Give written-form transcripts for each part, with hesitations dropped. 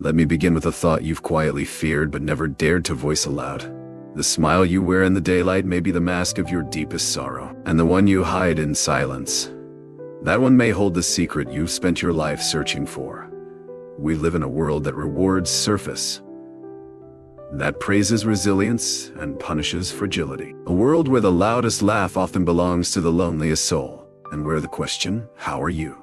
Let me begin with a thought you've quietly feared but never dared to voice aloud. The smile you wear in the daylight may be the mask of your deepest sorrow, and the one you hide in silence. That one may hold the secret you've spent your life searching for. We live in a world that rewards surface, that praises resilience and punishes fragility. A world where the loudest laugh often belongs to the loneliest soul, and where the question, "How are you?"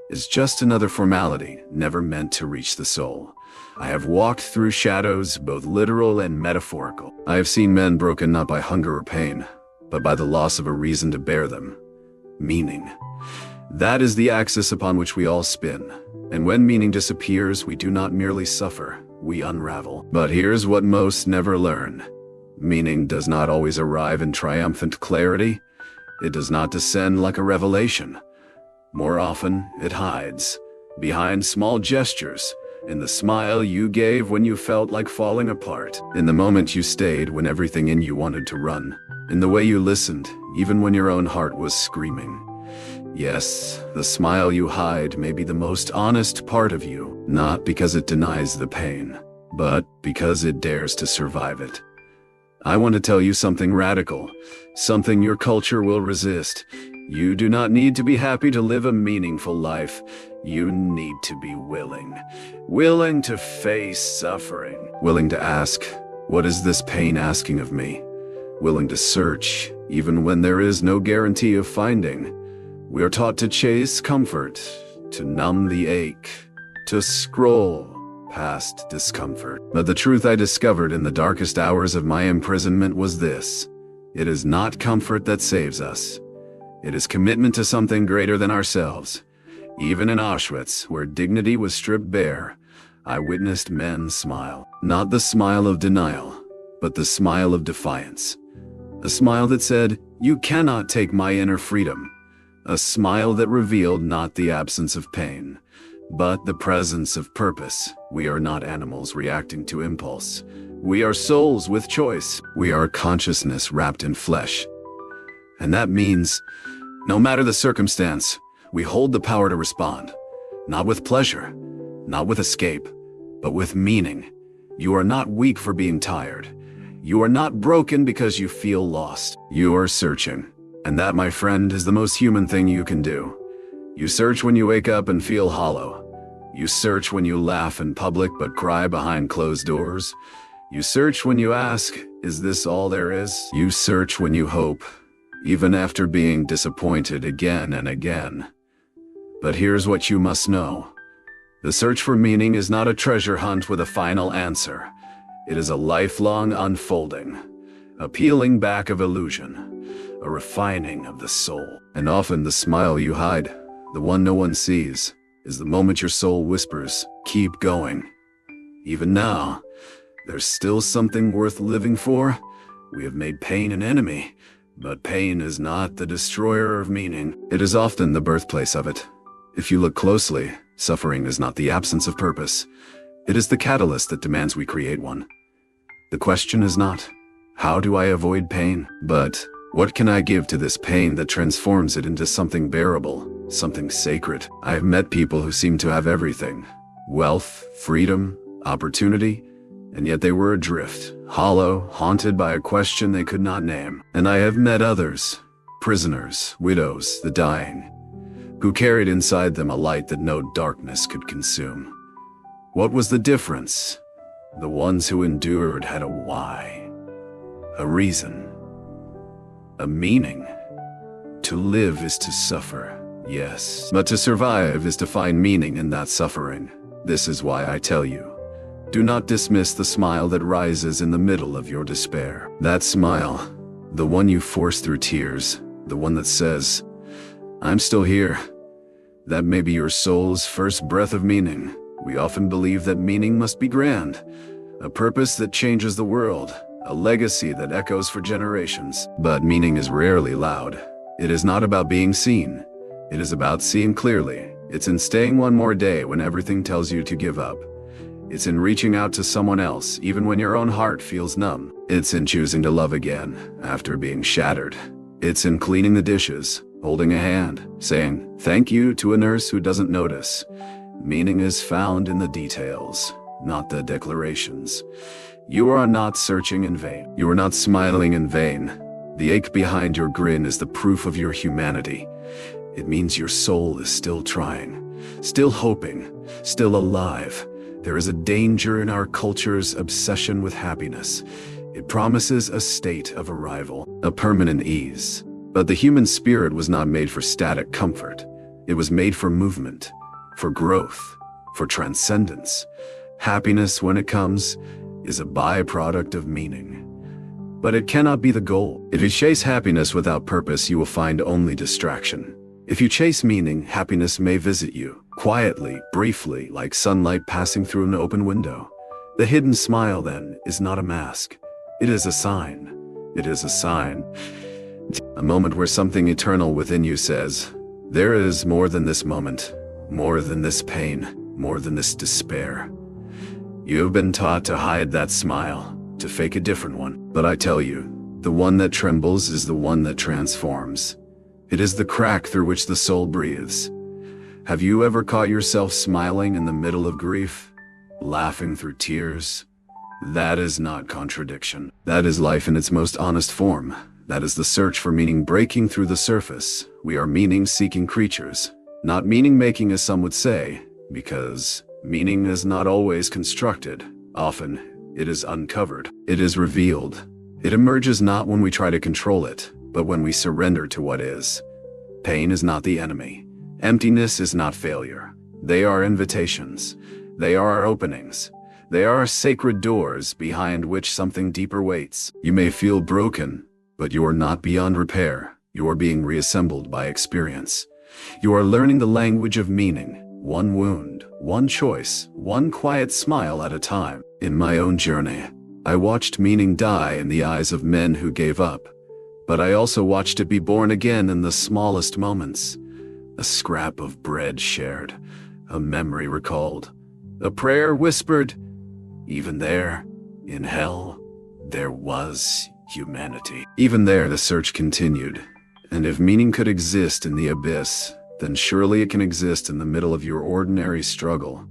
is just another formality, never meant to reach the soul. I have walked through shadows, both literal and metaphorical. I have seen men broken not by hunger or pain, but by the loss of a reason to bear them. Meaning. That is the axis upon which we all spin. And when meaning disappears, we do not merely suffer, we unravel. But here's what most never learn. Meaning does not always arrive in triumphant clarity. It does not descend like a revelation. More often, it hides, behind small gestures, in the smile you gave when you felt like falling apart, in the moment you stayed when everything in you wanted to run, in the way you listened, even when your own heart was screaming. Yes, the smile you hide may be the most honest part of you, not because it denies the pain, but because it dares to survive it. I want to tell you something radical, something your culture will resist. You do not need to be happy to live a meaningful life. You need to be willing. Willing to face suffering. Willing to ask, what is this pain asking of me? Willing to search, even when there is no guarantee of finding. We are taught to chase comfort, to numb the ache, to scroll past discomfort. But the truth I discovered in the darkest hours of my imprisonment was this: it is not comfort that saves us. It is commitment to something greater than ourselves. Even in Auschwitz, where dignity was stripped bare, I witnessed men smile. Not the smile of denial, but the smile of defiance. A smile that said, "You cannot take my inner freedom." A smile that revealed not the absence of pain, but the presence of purpose. We are not animals reacting to impulse. We are souls with choice. We are consciousness wrapped in flesh. And that means, no matter the circumstance, we hold the power to respond. Not with pleasure, not with escape, but with meaning. You are not weak for being tired. You are not broken because you feel lost. You are searching. And that, my friend, is the most human thing you can do. You search when you wake up and feel hollow. You search when you laugh in public but cry behind closed doors. You search when you ask, is this all there is? You search when you hope, even after being disappointed again and again. But here's what you must know. The search for meaning is not a treasure hunt with a final answer. It is a lifelong unfolding, a peeling back of illusion, a refining of the soul. And often the smile you hide, the one no one sees, is the moment your soul whispers, "Keep going." Even now, there's still something worth living for. We have made pain an enemy, but pain is not the destroyer of meaning. It is often the birthplace of it. If you look closely, suffering is not the absence of purpose. It is the catalyst that demands we create one. The question is not, how do I avoid pain? But, what can I give to this pain that transforms it into something bearable, something sacred? I have met people who seem to have everything: wealth, freedom, opportunity, and yet they were adrift, hollow, haunted by a question they could not name. And I have met others, prisoners, widows, the dying, who carried inside them a light that no darkness could consume. What was the difference? The ones who endured had a why, a reason, a meaning. To live is to suffer, yes, but to survive is to find meaning in that suffering. This is why I tell you, do not dismiss the smile that rises in the middle of your despair. That smile, the one you force through tears, the one that says, "I'm still here," that may be your soul's first breath of meaning. We often believe that meaning must be grand, a purpose that changes the world, a legacy that echoes for generations. But meaning is rarely loud. It is not about being seen. It is about seeing clearly. It's in staying one more day when everything tells you to give up. It's in reaching out to someone else, even when your own heart feels numb. It's in choosing to love again, after being shattered. It's in cleaning the dishes, holding a hand, saying thank you to a nurse who doesn't notice. Meaning is found in the details, not the declarations. You are not searching in vain. You are not smiling in vain. The ache behind your grin is the proof of your humanity. It means your soul is still trying, still hoping, still alive. There is a danger in our culture's obsession with happiness. It promises a state of arrival, a permanent ease. But the human spirit was not made for static comfort. It was made for movement, for growth, for transcendence. Happiness, when it comes, is a byproduct of meaning. But it cannot be the goal. If you chase happiness without purpose, you will find only distraction. If you chase meaning, happiness may visit you, quietly, briefly, like sunlight passing through an open window. The hidden smile, then, is not a mask. It is a sign. It is a sign. A moment where something eternal within you says, there is more than this moment, more than this pain, more than this despair. You have been taught to hide that smile, to fake a different one. But I tell you, the one that trembles is the one that transforms. It is the crack through which the soul breathes. Have you ever caught yourself smiling in the middle of grief, laughing through tears? That is not contradiction. That is life in its most honest form. That is the search for meaning breaking through the surface. We are meaning-seeking creatures, not meaning-making as some would say, because meaning is not always constructed. Often, it is uncovered. It is revealed. It emerges not when we try to control it, but when we surrender to what is. Pain is not the enemy. Emptiness is not failure. They are invitations. They are our openings. They are sacred doors behind which something deeper waits. You may feel broken, but you are not beyond repair. You are being reassembled by experience. You are learning the language of meaning, one wound, one choice, one quiet smile at a time. In my own journey, I watched meaning die in the eyes of men who gave up. But I also watched it be born again in the smallest moments. A scrap of bread shared, a memory recalled, a prayer whispered. Even there, in hell, there was humanity. Even there, the search continued. And if meaning could exist in the abyss, then surely it can exist in the middle of your ordinary struggle.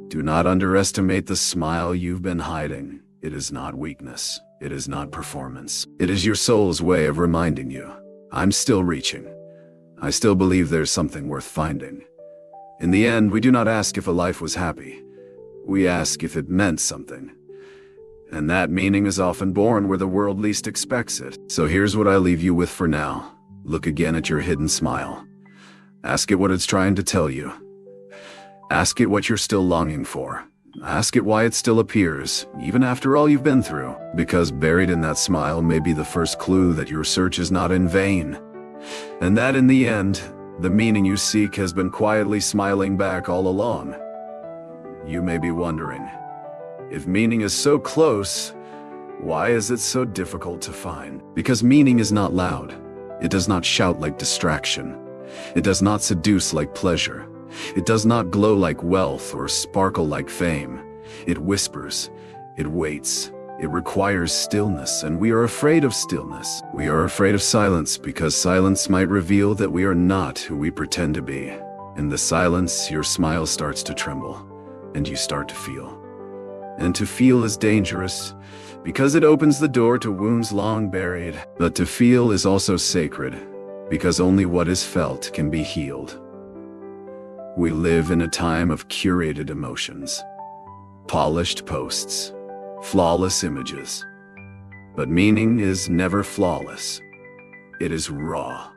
Do not underestimate the smile you've been hiding. It is not weakness. It is not performance. It is your soul's way of reminding you, I'm still reaching. I still believe there's something worth finding. In the end, we do not ask if a life was happy. We ask if it meant something. And that meaning is often born where the world least expects it. So here's what I leave you with for now. Look again at your hidden smile. Ask it what it's trying to tell you. Ask it what you're still longing for. Ask it why it still appears, even after all you've been through. Because buried in that smile may be the first clue that your search is not in vain. And that in the end, the meaning you seek has been quietly smiling back all along. You may be wondering, if meaning is so close, why is it so difficult to find? Because meaning is not loud. It does not shout like distraction. It does not seduce like pleasure. It does not glow like wealth or sparkle like fame. It whispers. It waits. It requires stillness, and we are afraid of stillness. We are afraid of silence because silence might reveal that we are not who we pretend to be. In the silence, your smile starts to tremble, and you start to feel. And to feel is dangerous because it opens the door to wounds long buried. But to feel is also sacred because only what is felt can be healed. We live in a time of curated emotions, polished posts, flawless images. But meaning is never flawless. It is raw.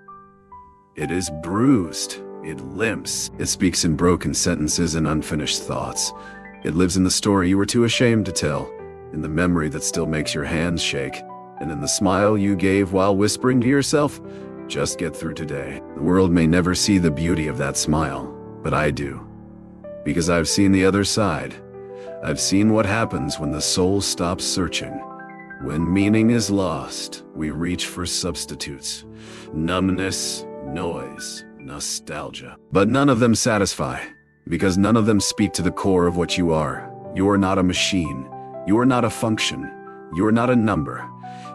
It is bruised. It limps. It speaks in broken sentences and unfinished thoughts. It lives in the story you were too ashamed to tell, in the memory that still makes your hands shake, and in the smile you gave while whispering to yourself, just get through today. The world may never see the beauty of that smile, but I do. Because I've seen the other side. I've seen what happens when the soul stops searching. When meaning is lost, we reach for substitutes. Numbness, noise, nostalgia. But none of them satisfy, because none of them speak to the core of what you are. You are not a machine. You are not a function. You are not a number.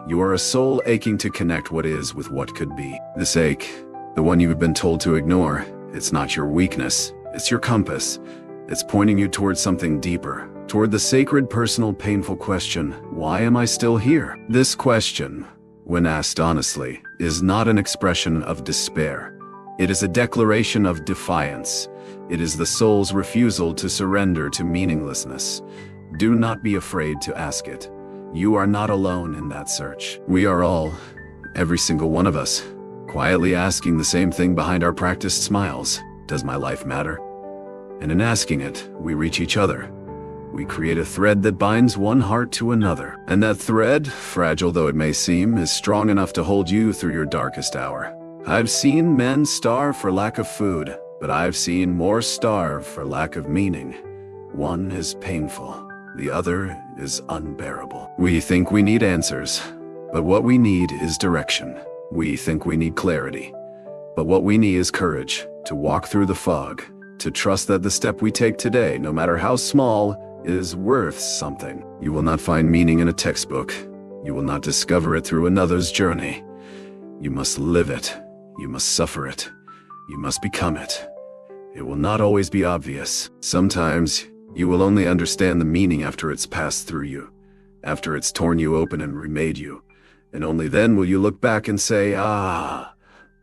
You are a soul aching to connect what is with what could be. This ache, the one you've been told to ignore, it's not your weakness. It's your compass. It's pointing you towards something deeper, toward the sacred, personal, painful question, why am I still here? This question, when asked honestly, is not an expression of despair. It is a declaration of defiance. It is the soul's refusal to surrender to meaninglessness. Do not be afraid to ask it. You are not alone in that search. We are all, every single one of us, quietly asking the same thing behind our practiced smiles. Does my life matter? And in asking it, we reach each other. We create a thread that binds one heart to another. And that thread, fragile though it may seem, is strong enough to hold you through your darkest hour. I've seen men starve for lack of food, but I've seen more starve for lack of meaning. One is painful, the other is unbearable. We think we need answers, but what we need is direction. We think we need clarity, but what we need is courage to walk through the fog, to trust that the step we take today, no matter how small, is worth something. You will not find meaning in a textbook. You will not discover it through another's journey. You must live it. You must suffer it. You must become it. It will not always be obvious. Sometimes you will only understand the meaning after it's passed through you, after it's torn you open and remade you. And only then will you look back and say, ah,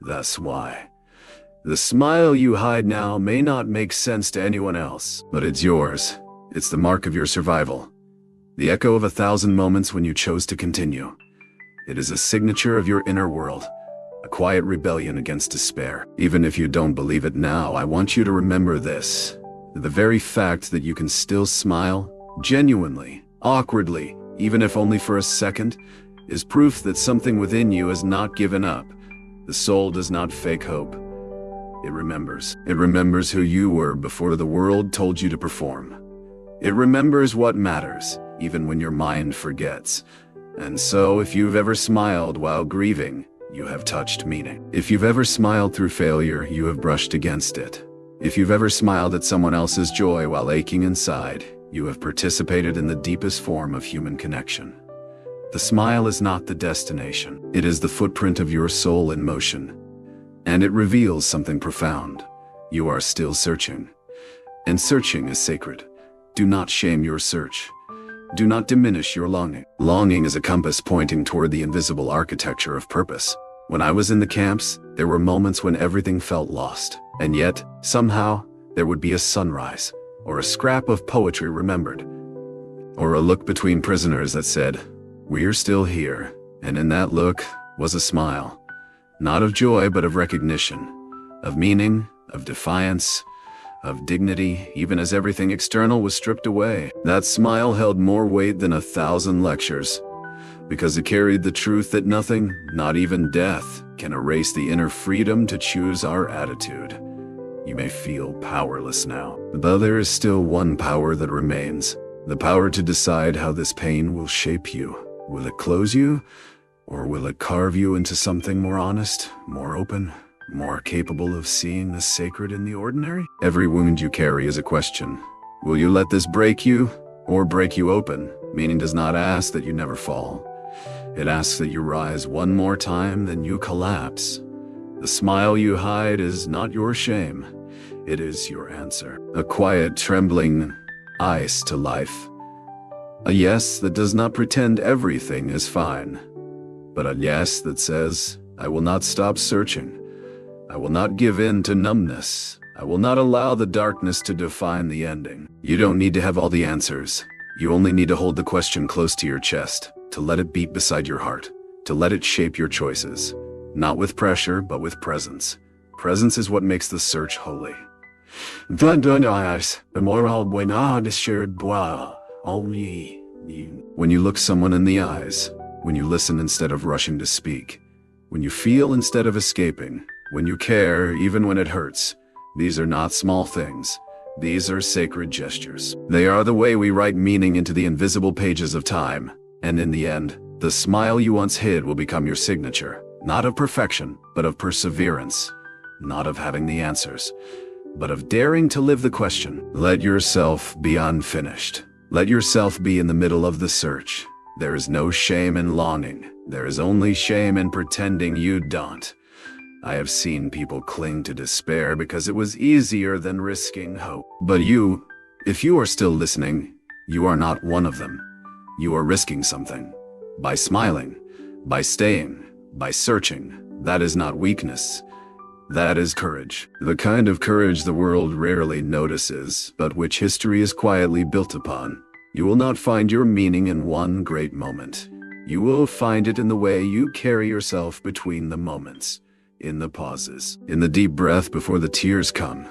that's why. The smile you hide now may not make sense to anyone else, but it's yours. It's the mark of your survival. The echo of 1,000 moments when you chose to continue. It is a signature of your inner world, a quiet rebellion against despair. Even if you don't believe it now, I want you to remember this. The very fact that you can still smile, genuinely, awkwardly, even if only for a second, is proof that something within you has not given up. The soul does not fake hope. It remembers. It remembers who you were before the world told you to perform. It remembers what matters, even when your mind forgets. And so, if you've ever smiled while grieving, you have touched meaning. If you've ever smiled through failure, you have brushed against it. If you've ever smiled at someone else's joy while aching inside, you have participated in the deepest form of human connection. The smile is not the destination. It is the footprint of your soul in motion. And it reveals something profound. You are still searching. And searching is sacred. Do not shame your search. Do not diminish your longing. Longing is a compass pointing toward the invisible architecture of purpose. When I was in the camps, there were moments when everything felt lost. And yet, somehow, there would be a sunrise, or a scrap of poetry remembered, or a look between prisoners that said, "We're still here." And in that look was a smile. Not of joy, but of recognition, of meaning, of defiance, of dignity, even as everything external was stripped away. That smile held more weight than 1,000 lectures, because it carried the truth that nothing, not even death, can erase the inner freedom to choose our attitude. You may feel powerless now, but there is still one power that remains, the power to decide how this pain will shape you. Will it close you, or will it carve you into something more honest, more open, more capable of seeing the sacred in the ordinary? Every wound you carry is a question. Will you let this break you, or break you open? Meaning does not ask that you never fall. It asks that you rise one more time, then you collapse. The smile you hide is not your shame. It is your answer. A quiet, trembling ice to life. A yes that does not pretend everything is fine, but a yes that says, I will not stop searching. I will not give in to numbness. I will not allow the darkness to define the ending. You don't need to have all the answers. You only need to hold the question close to your chest, to let it beat beside your heart, to let it shape your choices. Not with pressure, but with presence. Presence is what makes the search holy. When you look someone in the eyes, when you listen instead of rushing to speak, when you feel instead of escaping, when you care even when it hurts, these are not small things. These are sacred gestures. They are the way we write meaning into the invisible pages of time. And in the end, the smile you once hid will become your signature, not of perfection, but of perseverance, not of having the answers, but of daring to live the question. Let yourself be unfinished. Let yourself be in the middle of the search. There is no shame in longing. There is only shame in pretending you don't. I have seen people cling to despair because it was easier than risking hope. But you, if you are still listening, You are not one of them. You are risking something. By smiling, by staying, by searching. That is not weakness. That is courage. The kind of courage the world rarely notices, but which history is quietly built upon. You will not find your meaning in one great moment. You will find it in the way you carry yourself between the moments, in the pauses, in the deep breath before the tears come,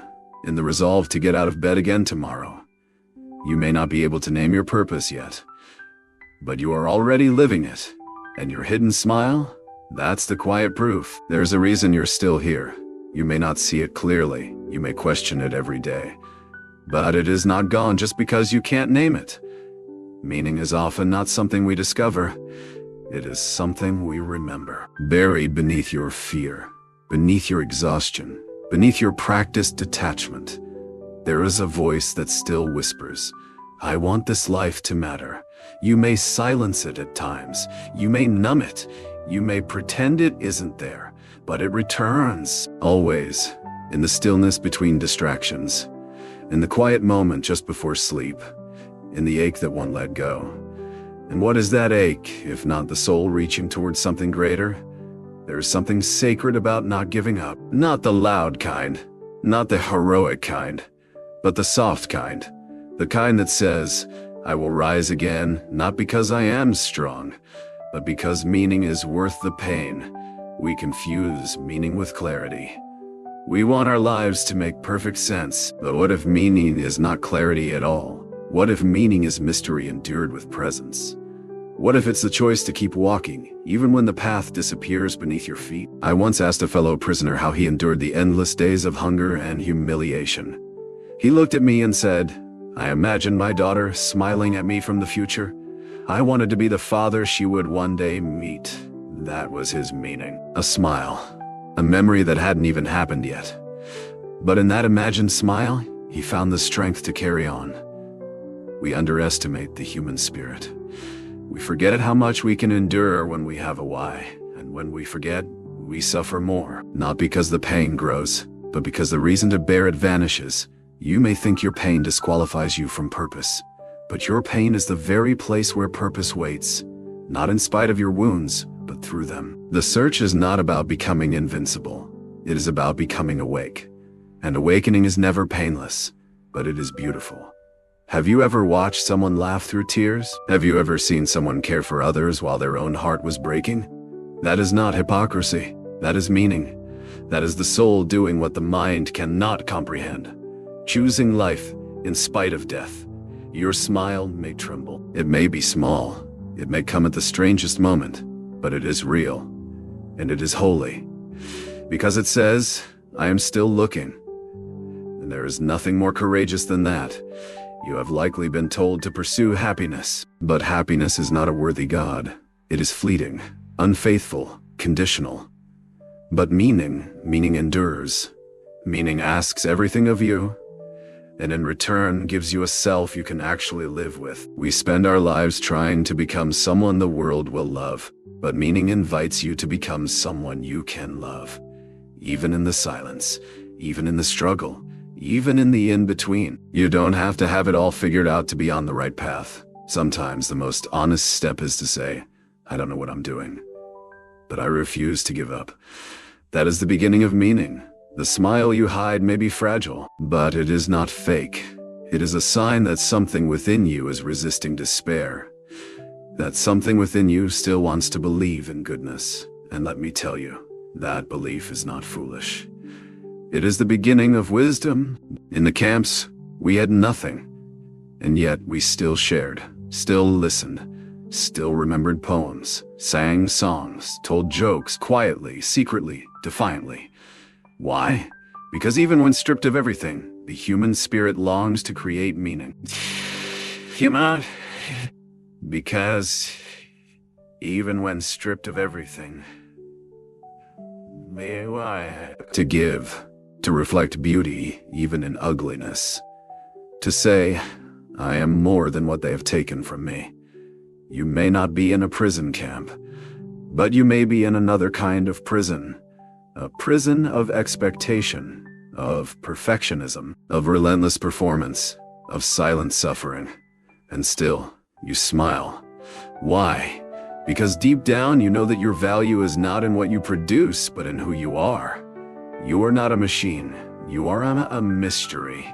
in the resolve to get out of bed again tomorrow. You may not be able to name your purpose yet, but you are already living it. And your hidden smile? That's the quiet proof. There's a reason you're still here. You may not see it clearly. You may question it every day. But it is not gone just because you can't name it. Meaning is often not something we discover. It is something we remember. Buried beneath your fear, beneath your exhaustion, beneath your practiced detachment, there is a voice that still whispers, I want this life to matter. You may silence it at times. You may numb it. You may pretend it isn't there, but it returns, always, in the stillness between distractions, in the quiet moment just before sleep, in the ache that won't let go. And what is that ache, if not the soul reaching towards something greater? There is something sacred about not giving up. Not the loud kind, not the heroic kind, but the soft kind. The kind that says, I will rise again, not because I am strong, but because meaning is worth the pain. We confuse meaning with clarity. We want our lives to make perfect sense, but what if meaning is not clarity at all? What if meaning is mystery endured with presence? What if it's the choice to keep walking, even when the path disappears beneath your feet? I once asked a fellow prisoner how he endured the endless days of hunger and humiliation. He looked at me and said, I imagined my daughter smiling at me from the future. I wanted to be the father she would one day meet. That was his meaning. A smile. A memory that hadn't even happened yet. But in that imagined smile, he found the strength to carry on. We underestimate the human spirit. We forget how much we can endure when we have a why. And when we forget, we suffer more. Not because the pain grows, but because the reason to bear it vanishes. You may think your pain disqualifies you from purpose, but your pain is the very place where purpose waits, not in spite of your wounds, but through them. The search is not about becoming invincible. It is about becoming awake. And awakening is never painless, but it is beautiful. Have you ever watched someone laugh through tears? Have you ever seen someone care for others while their own heart was breaking? That is not hypocrisy. That is meaning. That is the soul doing what the mind cannot comprehend. Choosing life in spite of death. Your smile may tremble. It may be small. It may come at the strangest moment, but it is real. And it is holy. Because it says, I am still looking. And there is nothing more courageous than that. You have likely been told to pursue happiness, but happiness is not a worthy God. It is fleeting, unfaithful, conditional. But meaning endures. Meaning asks everything of you, and in return gives you a self you can actually live with. We spend our lives trying to become someone the world will love, but meaning invites you to become someone you can love. Even in the silence, even in the struggle, even in the in-between. You don't have to have it all figured out to be on the right path. Sometimes the most honest step is to say, I don't know what I'm doing, but I refuse to give up. That is the beginning of meaning. The smile you hide may be fragile, but it is not fake. It is a sign that something within you is resisting despair. That something within you still wants to believe in goodness. And let me tell you, that belief is not foolish. It is the beginning of wisdom. In the camps, we had nothing. And yet we still shared, still listened, still remembered poems, sang songs, told jokes quietly, secretly, defiantly. Why? Because even when stripped of everything, the human spirit longs to create meaning. Because even when stripped of everything, to give, to reflect beauty even in ugliness, to say, I am more than what they have taken from me. You may not be in a prison camp, but you may be in another kind of prison. A prison of expectation, of perfectionism, of relentless performance, of silent suffering. And still, you smile. Why? Because deep down you know that your value is not in what you produce, but in who you are. You are not a machine. You are a mystery.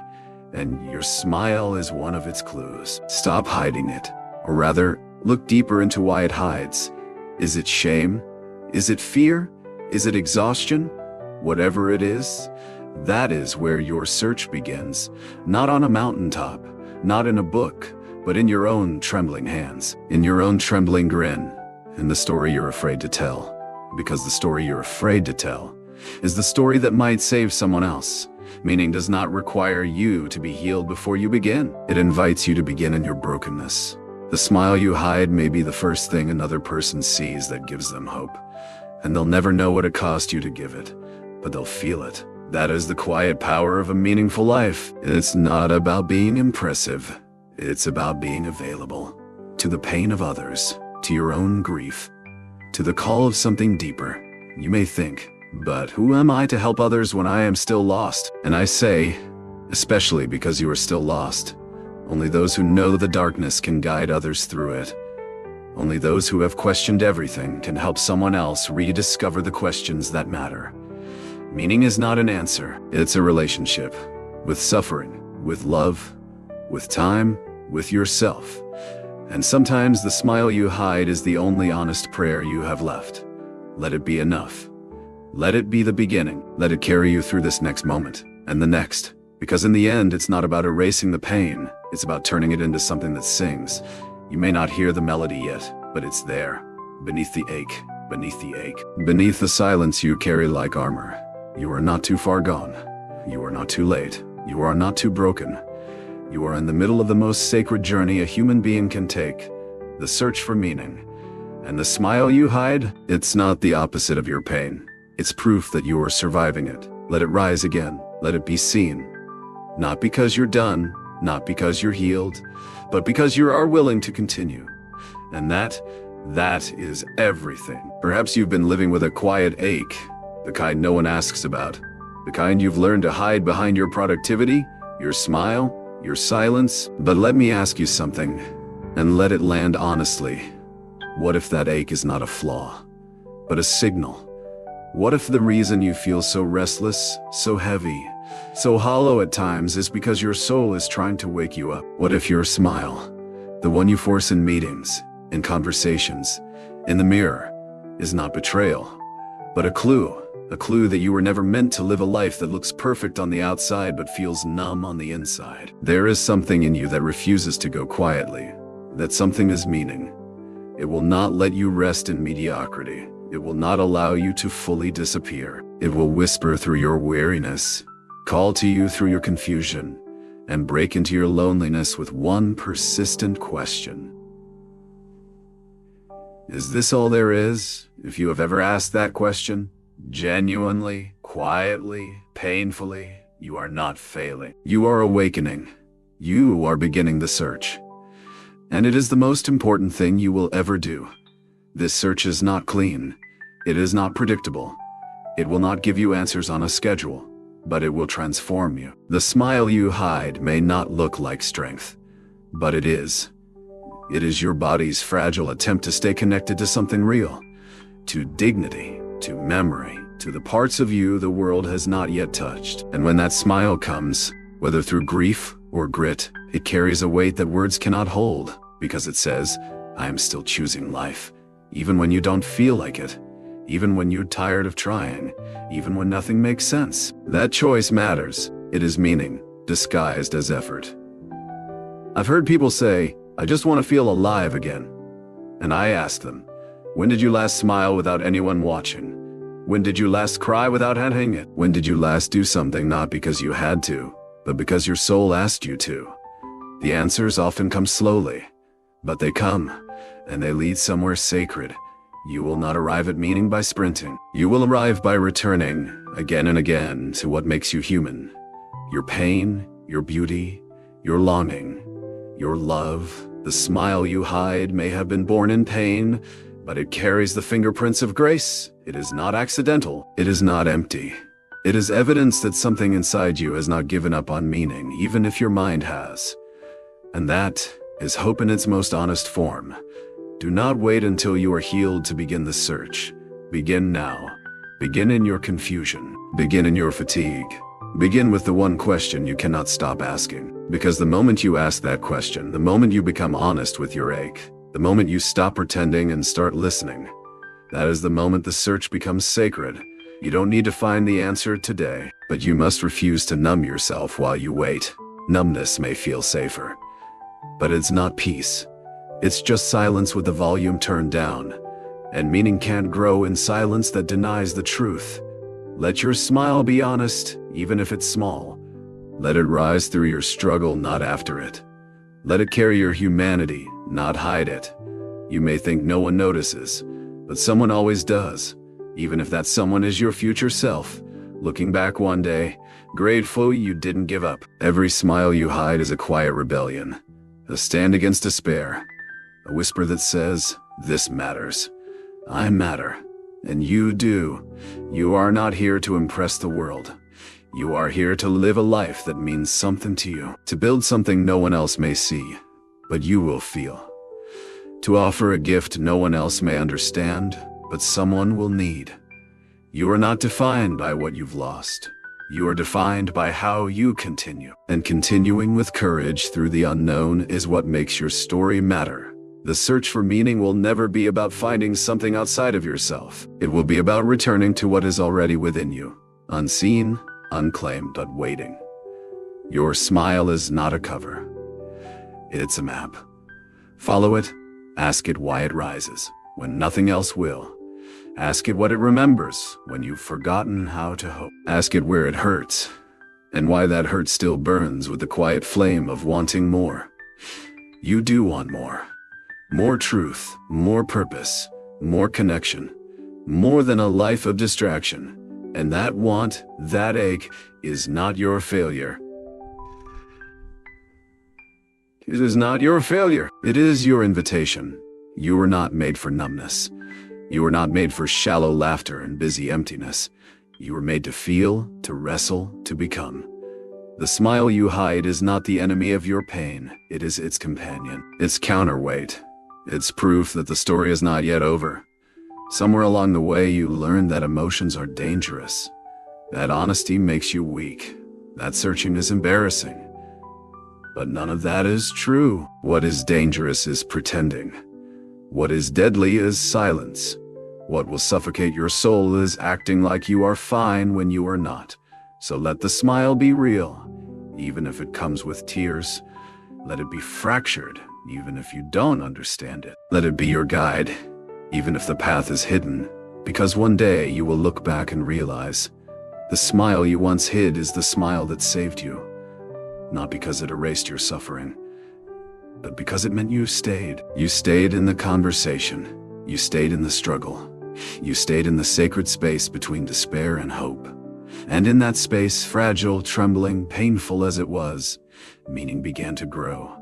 And your smile is one of its clues. Stop hiding it. Or rather, look deeper into why it hides. Is it shame? Is it fear? Is it exhaustion? Whatever it is, that is where your search begins. Not on a mountaintop, not in a book, but in your own trembling hands, in your own trembling grin, in the story you're afraid to tell. Because the story you're afraid to tell is the story that might save someone else. Meaning does not require you to be healed before you begin. It invites you to begin in your brokenness. The smile you hide may be the first thing another person sees that gives them hope. And they'll never know what it cost you to give it, but they'll feel it. That is the quiet power of a meaningful life. It's not about being impressive. It's about being available to the pain of others, to your own grief, to the call of something deeper. You may think, but who am I to help others when I am still lost? And I say, especially because you are still lost, only those who know the darkness can guide others through it. Only those who have questioned everything can help someone else rediscover the questions that matter. Meaning is not an answer, it's a relationship. With suffering, with love, with time, with yourself. And sometimes the smile you hide is the only honest prayer you have left. Let it be enough. Let it be the beginning. Let it carry you through this next moment, and the next. Because in the end, it's not about erasing the pain, it's about turning it into something that sings. You may not hear the melody yet, but it's there. Beneath the ache, beneath the ache. Beneath the silence you carry like armor. You are not too far gone. You are not too late. You are not too broken. You are in the middle of the most sacred journey a human being can take, the search for meaning. And the smile you hide, it's not the opposite of your pain. It's proof that you are surviving it. Let it rise again. Let it be seen. Not because you're done, not because you're healed, but because you are willing to continue. And that is everything. Perhaps you've been living with a quiet ache, the kind no one asks about, the kind you've learned to hide behind your productivity, your smile, your silence. But let me ask you something, and let it land honestly. What if that ache is not a flaw, but a signal? What if the reason you feel so restless, so heavy, so hollow at times is because your soul is trying to wake you up? What if your smile, the one you force in meetings, in conversations, in the mirror, is not betrayal, but a clue that you were never meant to live a life that looks perfect on the outside but feels numb on the inside? There is something in you that refuses to go quietly. That something is meaning. It will not let you rest in mediocrity. It will not allow you to fully disappear. It will whisper through your weariness, call to you through your confusion, and break into your loneliness with one persistent question. Is this all there is? If you have ever asked that question, genuinely, quietly, painfully, you are not failing. You are awakening. You are beginning the search. And it is the most important thing you will ever do. This search is not clean. It is not predictable. It will not give you answers on a schedule, but it will transform you. The smile you hide may not look like strength, but it is. It is your body's fragile attempt to stay connected to something real, to dignity, to memory, to the parts of you the world has not yet touched. And when that smile comes, whether through grief or grit, it carries a weight that words cannot hold, because it says, I am still choosing life, even when you don't feel like it, even when you're tired of trying, even when nothing makes sense. That choice matters. It is meaning, disguised as effort. I've heard people say, I just want to feel alive again. And I ask them, when did you last smile without anyone watching? When did you last cry without having it? When did you last do something not because you had to, but because your soul asked you to? The answers often come slowly, but they come, and they lead somewhere sacred. You will not arrive at meaning by sprinting. You will arrive by returning, again and again, to what makes you human. Your pain, your beauty, your longing, your love. The smile you hide may have been born in pain, but it carries the fingerprints of grace. It is not accidental. It is not empty. It is evidence that something inside you has not given up on meaning, even if your mind has. And that is hope in its most honest form. Do not wait until you are healed to begin the search. Begin now. Begin in your confusion. Begin in your fatigue. Begin with the one question you cannot stop asking. Because the moment you ask that question, the moment you become honest with your ache, the moment you stop pretending and start listening, that is the moment the search becomes sacred. You don't need to find the answer today, but you must refuse to numb yourself while you wait. Numbness may feel safer, but it's not peace. It's just silence with the volume turned down, and meaning can't grow in silence that denies the truth. Let your smile be honest, even if it's small. Let it rise through your struggle, not after it. Let it carry your humanity, not hide it. You may think no one notices, but someone always does, even if that someone is your future self, looking back one day, grateful you didn't give up. Every smile you hide is a quiet rebellion, a stand against despair, a whisper that says, "This matters. I matter. And you do. You are not here to impress the world. You are here to live a life that means something to you, to build something no one else may see, but you will feel. To offer a gift no one else may understand, but someone will need. You are not defined by what you've lost. You are defined by how you continue. And continuing with courage through the unknown is what makes your story matter. The search for meaning will never be about finding something outside of yourself. It will be about returning to what is already within you, unseen, unclaimed, but waiting. Your smile is not a cover. It's a map. Follow it. Ask it why it rises, when nothing else will. Ask it what it remembers, when you've forgotten how to hope. Ask it where it hurts, and why that hurt still burns with the quiet flame of wanting more. You do want more. More truth, more purpose, more connection, more than a life of distraction. And that want, that ache, is not your failure. It is not your failure. It is your invitation. You were not made for numbness. You were not made for shallow laughter and busy emptiness. You were made to feel, to wrestle, to become. The smile you hide is not the enemy of your pain. It is its companion, its counterweight. It's proof that the story is not yet over. Somewhere along the way you learned that emotions are dangerous. That honesty makes you weak. That searching is embarrassing. But none of that is true. What is dangerous is pretending. What is deadly is silence. What will suffocate your soul is acting like you are fine when you are not. So let the smile be real, even if it comes with tears. Let it be fractured, even if you don't understand it. Let it be your guide, even if the path is hidden, because one day you will look back and realize the smile you once hid is the smile that saved you. Not because it erased your suffering, but because it meant you stayed. You stayed in the conversation. You stayed in the struggle. You stayed in the sacred space between despair and hope. And in that space, fragile, trembling, painful as it was, meaning began to grow.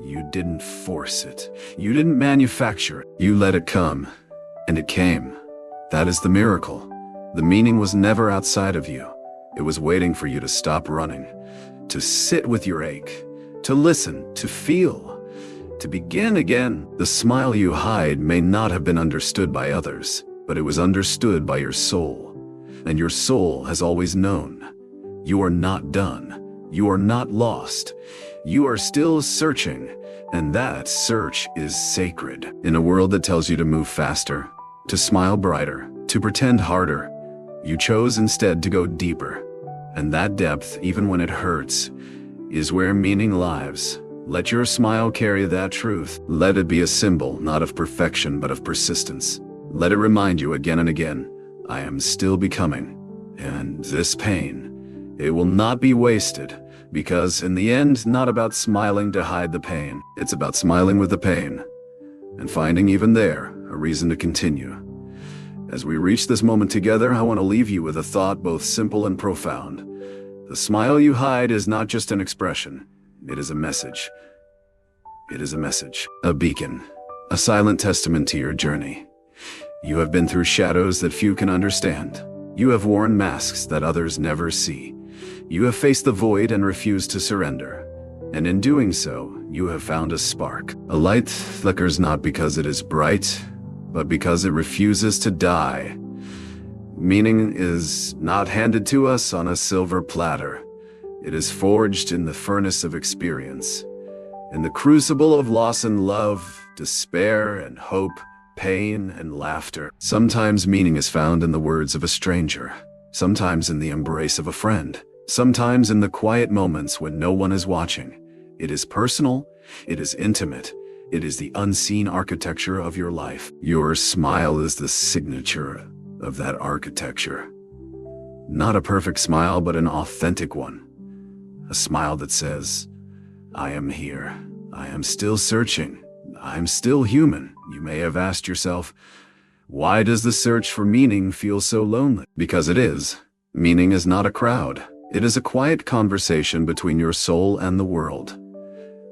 You didn't force it. You didn't manufacture it. You let it come, and it came. That is the miracle. The meaning was never outside of you. It was waiting for you to stop running, to sit with your ache, to listen, to feel, to begin again. The smile you hide may not have been understood by others, but it was understood by your soul. And your soul has always known. You are not done. You are not lost. You are still searching, and that search is sacred. In a world that tells you to move faster, to smile brighter, to pretend harder, you chose instead to go deeper. And that depth, even when it hurts, is where meaning lives. Let your smile carry that truth. Let it be a symbol, not of perfection, but of persistence. Let it remind you again and again, I am still becoming. And this pain, it will not be wasted, because in the end, not about smiling to hide the pain. It's about smiling with the pain, and finding even there a reason to continue. As we reach this moment together, I want to leave you with a thought both simple and profound. The smile you hide is not just an expression. It is a message. It is a message, a beacon, a silent testament to your journey. You have been through shadows that few can understand. You have worn masks that others never see. You have faced the void and refused to surrender. And in doing so, you have found a spark. A light flickers not because it is bright, but because it refuses to die. Meaning is not handed to us on a silver platter. It is forged in the furnace of experience, in the crucible of loss and love, despair and hope, pain and laughter. Sometimes meaning is found in the words of a stranger, sometimes in the embrace of a friend, sometimes in the quiet moments when no one is watching. It is personal, it is intimate, it is the unseen architecture of your life. Your smile is the signature of that architecture. Not a perfect smile, but an authentic one. A smile that says, I am here. I am still searching. I'm still human. You may have asked yourself, why does the search for meaning feel so lonely? Because it is. Meaning is not a crowd. It is a quiet conversation between your soul and the world.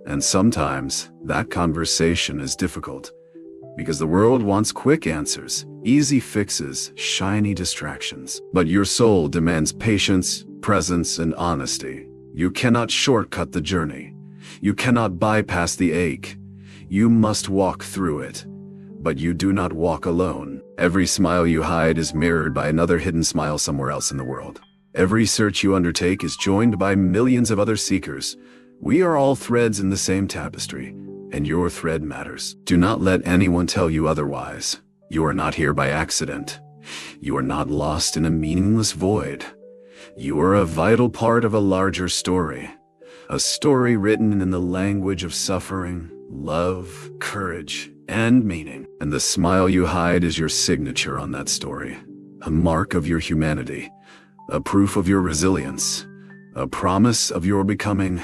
And sometimes that conversation is difficult, because the world wants quick answers, easy fixes, shiny distractions. But your soul demands patience, presence, and honesty. You cannot shortcut the journey. You cannot bypass the ache. You must walk through it. But you do not walk alone. Every smile you hide is mirrored by another hidden smile somewhere else in the world. Every search you undertake is joined by millions of other seekers. We are all threads in the same tapestry, and your thread matters. Do not let anyone tell you otherwise. You are not here by accident. You are not lost in a meaningless void. You are a vital part of a larger story. A story written in the language of suffering, love, courage, and meaning. And the smile you hide is your signature on that story. A mark of your humanity. A proof of your resilience. A promise of your becoming.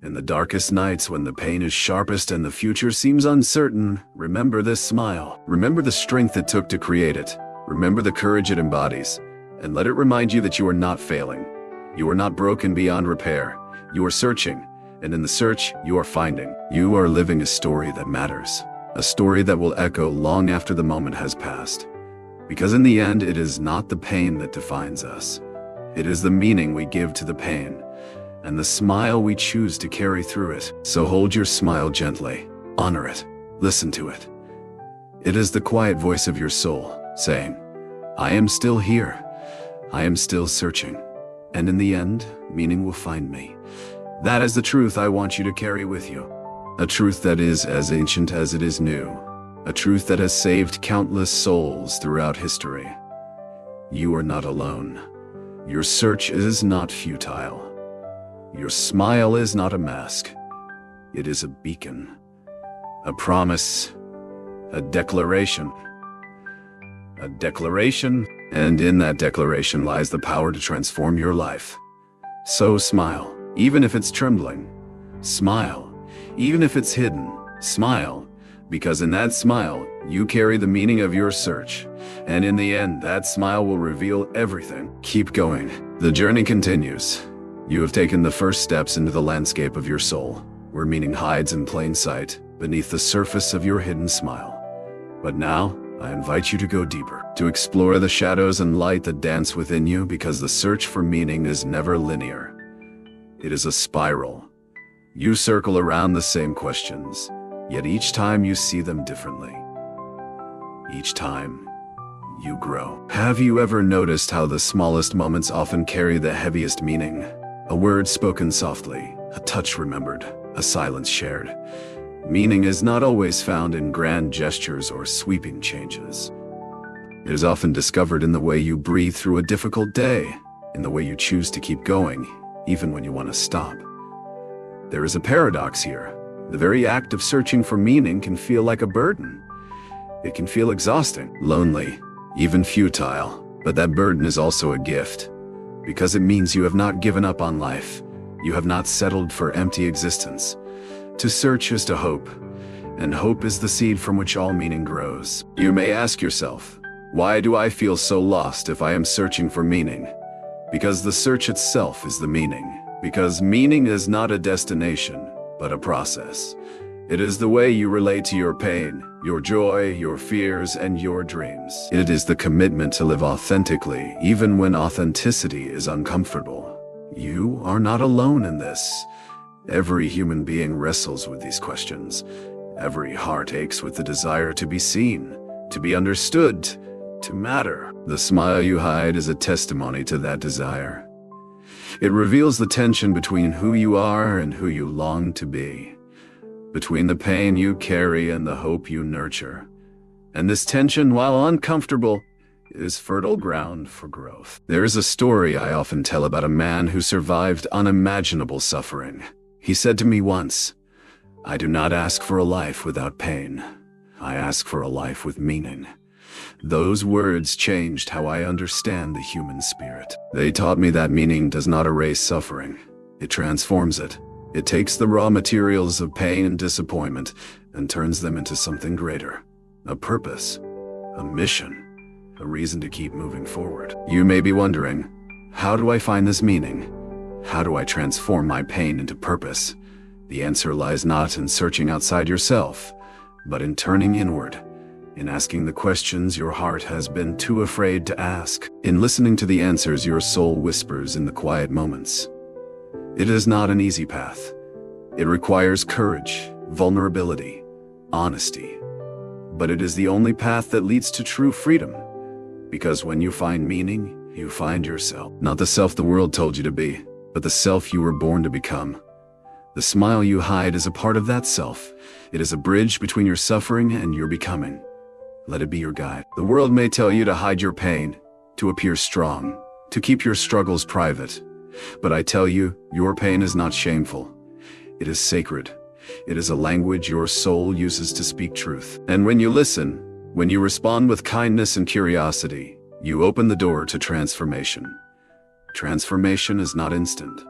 In the darkest nights, when the pain is sharpest and the future seems uncertain, remember this smile. Remember the strength it took to create it. Remember the courage it embodies. And let it remind you that you are not failing. You are not broken beyond repair. You are searching, and in the search, you are finding. You are living a story that matters. A story that will echo long after the moment has passed. Because in the end, it is not the pain that defines us. It is the meaning we give to the pain, and the smile we choose to carry through it. So hold your smile gently. Honor it. Listen to it. It is the quiet voice of your soul, saying, I am still here. I am still searching. And in the end, meaning will find me. That is the truth I want you to carry with you. A truth that is as ancient as it is new. A truth that has saved countless souls throughout history. You are not alone. Your search is not futile. Your smile is not a mask. It is a beacon. A promise. A declaration. A declaration. And in that declaration lies the power to transform your life. So smile, even if it's trembling. Smile, even if it's hidden. Smile, because in that smile, you carry the meaning of your search. And in the end, that smile will reveal everything. Keep going. The journey continues. You have taken the first steps into the landscape of your soul, where meaning hides in plain sight, beneath the surface of your hidden smile. But now, I invite you to go deeper, to explore the shadows and light that dance within you, because the search for meaning is never linear. It is a spiral. You circle around the same questions, yet each time you see them differently. Each time, you grow. Have you ever noticed how the smallest moments often carry the heaviest meaning? A word spoken softly, a touch remembered, a silence shared. Meaning is not always found in grand gestures or sweeping changes. It is often discovered in the way you breathe through a difficult day, in the way you choose to keep going, even when you want to stop. There is a paradox here. The very act of searching for meaning can feel like a burden. It can feel exhausting, lonely, even futile. But that burden is also a gift, because it means you have not given up on life. You have not settled for empty existence. To search is to hope, and hope is the seed from which all meaning grows. You may ask yourself, why do I feel so lost if I am searching for meaning? Because the search itself is the meaning. Because meaning is not a destination, but a process. It is the way you relate to your pain, your joy, your fears, and your dreams. It is the commitment to live authentically, even when authenticity is uncomfortable. You are not alone in this. Every human being wrestles with these questions. Every heart aches with the desire to be seen, to be understood, to matter. The smile you hide is a testimony to that desire. It reveals the tension between who you are and who you long to be, between the pain you carry and the hope you nurture. And this tension, while uncomfortable, is fertile ground for growth. There is a story I often tell about a man who survived unimaginable suffering. He said to me once, "I do not ask for a life without pain. I ask for a life with meaning." Those words changed how I understand the human spirit. They taught me that meaning does not erase suffering. It transforms it. It takes the raw materials of pain and disappointment and turns them into something greater. A purpose, a mission, a reason to keep moving forward. You may be wondering, how do I find this meaning? How do I transform my pain into purpose? The answer lies not in searching outside yourself, but in turning inward, in asking the questions your heart has been too afraid to ask, in listening to the answers your soul whispers in the quiet moments. It is not an easy path. It requires courage, vulnerability, honesty. But it is the only path that leads to true freedom. Because when you find meaning, you find yourself. Not the self the world told you to be, but the self you were born to become. The smile you hide is a part of that self. It is a bridge between your suffering and your becoming. Let it be your guide. The world may tell you to hide your pain, to appear strong, to keep your struggles private. But I tell you, your pain is not shameful. It is sacred. It is a language your soul uses to speak truth. And when you listen, when you respond with kindness and curiosity, you open the door to transformation. Transformation is not instant.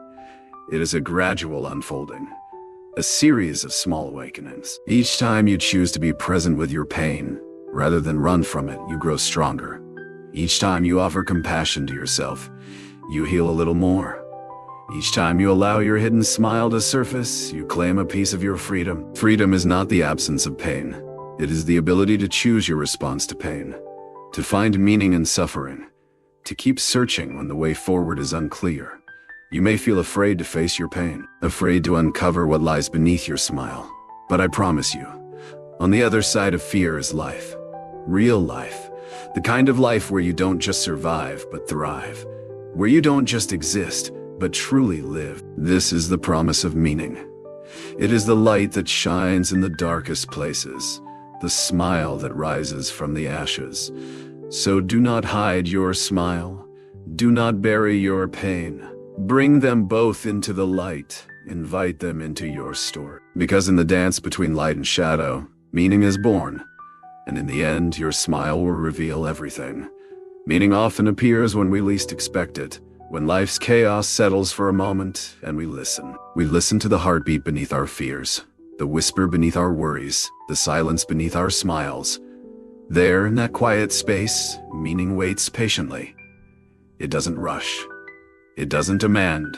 It is a gradual unfolding, a series of small awakenings. Each time you choose to be present with your pain, rather than run from it, you grow stronger. Each time you offer compassion to yourself, you heal a little more. Each time you allow your hidden smile to surface, you claim a piece of your freedom. Freedom is not the absence of pain. It is the ability to choose your response to pain, to find meaning in suffering, to keep searching when the way forward is unclear. You may feel afraid to face your pain, afraid to uncover what lies beneath your smile. But I promise you, on the other side of fear is life. Real life. The kind of life where you don't just survive, but thrive. Where you don't just exist, but truly live. This is the promise of meaning. It is the light that shines in the darkest places, the smile that rises from the ashes. So do not hide your smile. Do not bury your pain. Bring them both into the light. Invite them into your story. Because in the dance between light and shadow, meaning is born. And in the end, your smile will reveal everything. Meaning often appears when we least expect it, when life's chaos settles for a moment and we listen. We listen to the heartbeat beneath our fears, the whisper beneath our worries, the silence beneath our smiles. There, in that quiet space, meaning waits patiently. It doesn't rush. It doesn't demand.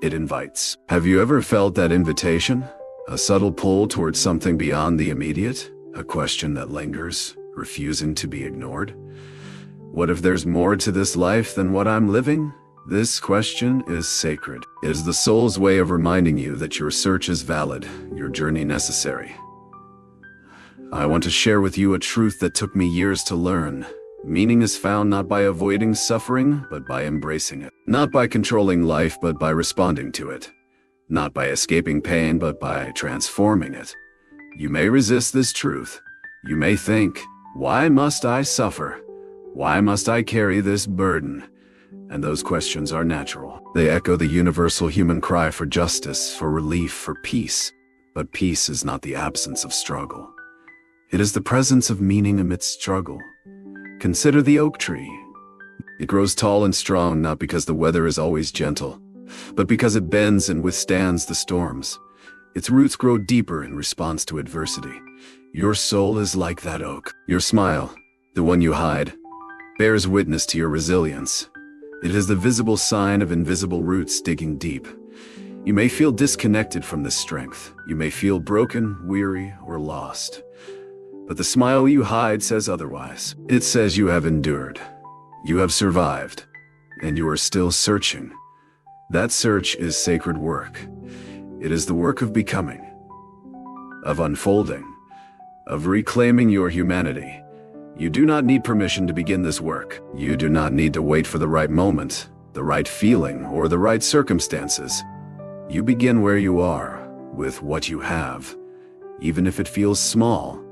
It invites. Have you ever felt that invitation? A subtle pull towards something beyond the immediate? A question that lingers, refusing to be ignored? What if there's more to this life than what I'm living? This question is sacred. It is the soul's way of reminding you that your search is valid, your journey necessary. I want to share with you a truth that took me years to learn. Meaning is found not by avoiding suffering, but by embracing it. Not by controlling life, but by responding to it. Not by escaping pain, but by transforming it. You may resist this truth. You may think, why must I suffer? Why must I carry this burden? And those questions are natural. They echo the universal human cry for justice, for relief, for peace. But peace is not the absence of struggle. It is the presence of meaning amidst struggle. Consider the oak tree. It grows tall and strong not because the weather is always gentle, but because it bends and withstands the storms. Its roots grow deeper in response to adversity. Your soul is like that oak. Your smile, the one you hide, bears witness to your resilience. It is the visible sign of invisible roots digging deep. You may feel disconnected from this strength. You may feel broken, weary, or lost. But the smile you hide says otherwise. It says you have endured. You have survived. And you are still searching. That search is sacred work. It is the work of becoming, of unfolding, of reclaiming your humanity. You do not need permission to begin this work. You do not need to wait for the right moment, the right feeling, or the right circumstances. You begin where you are, with what you have, even if it feels small,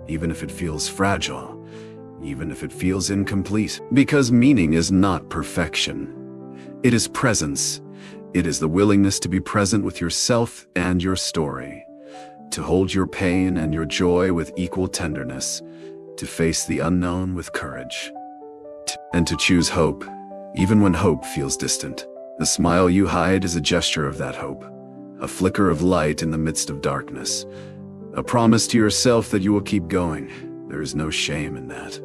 even if it feels fragile, even if it feels incomplete. Because meaning is not perfection. It is presence. It is the willingness to be present with yourself and your story, to hold your pain and your joy with equal tenderness, to face the unknown with courage, and to choose hope, even when hope feels distant. The smile you hide is a gesture of that hope, a flicker of light in the midst of darkness, a promise to yourself that you will keep going. There is no shame in that,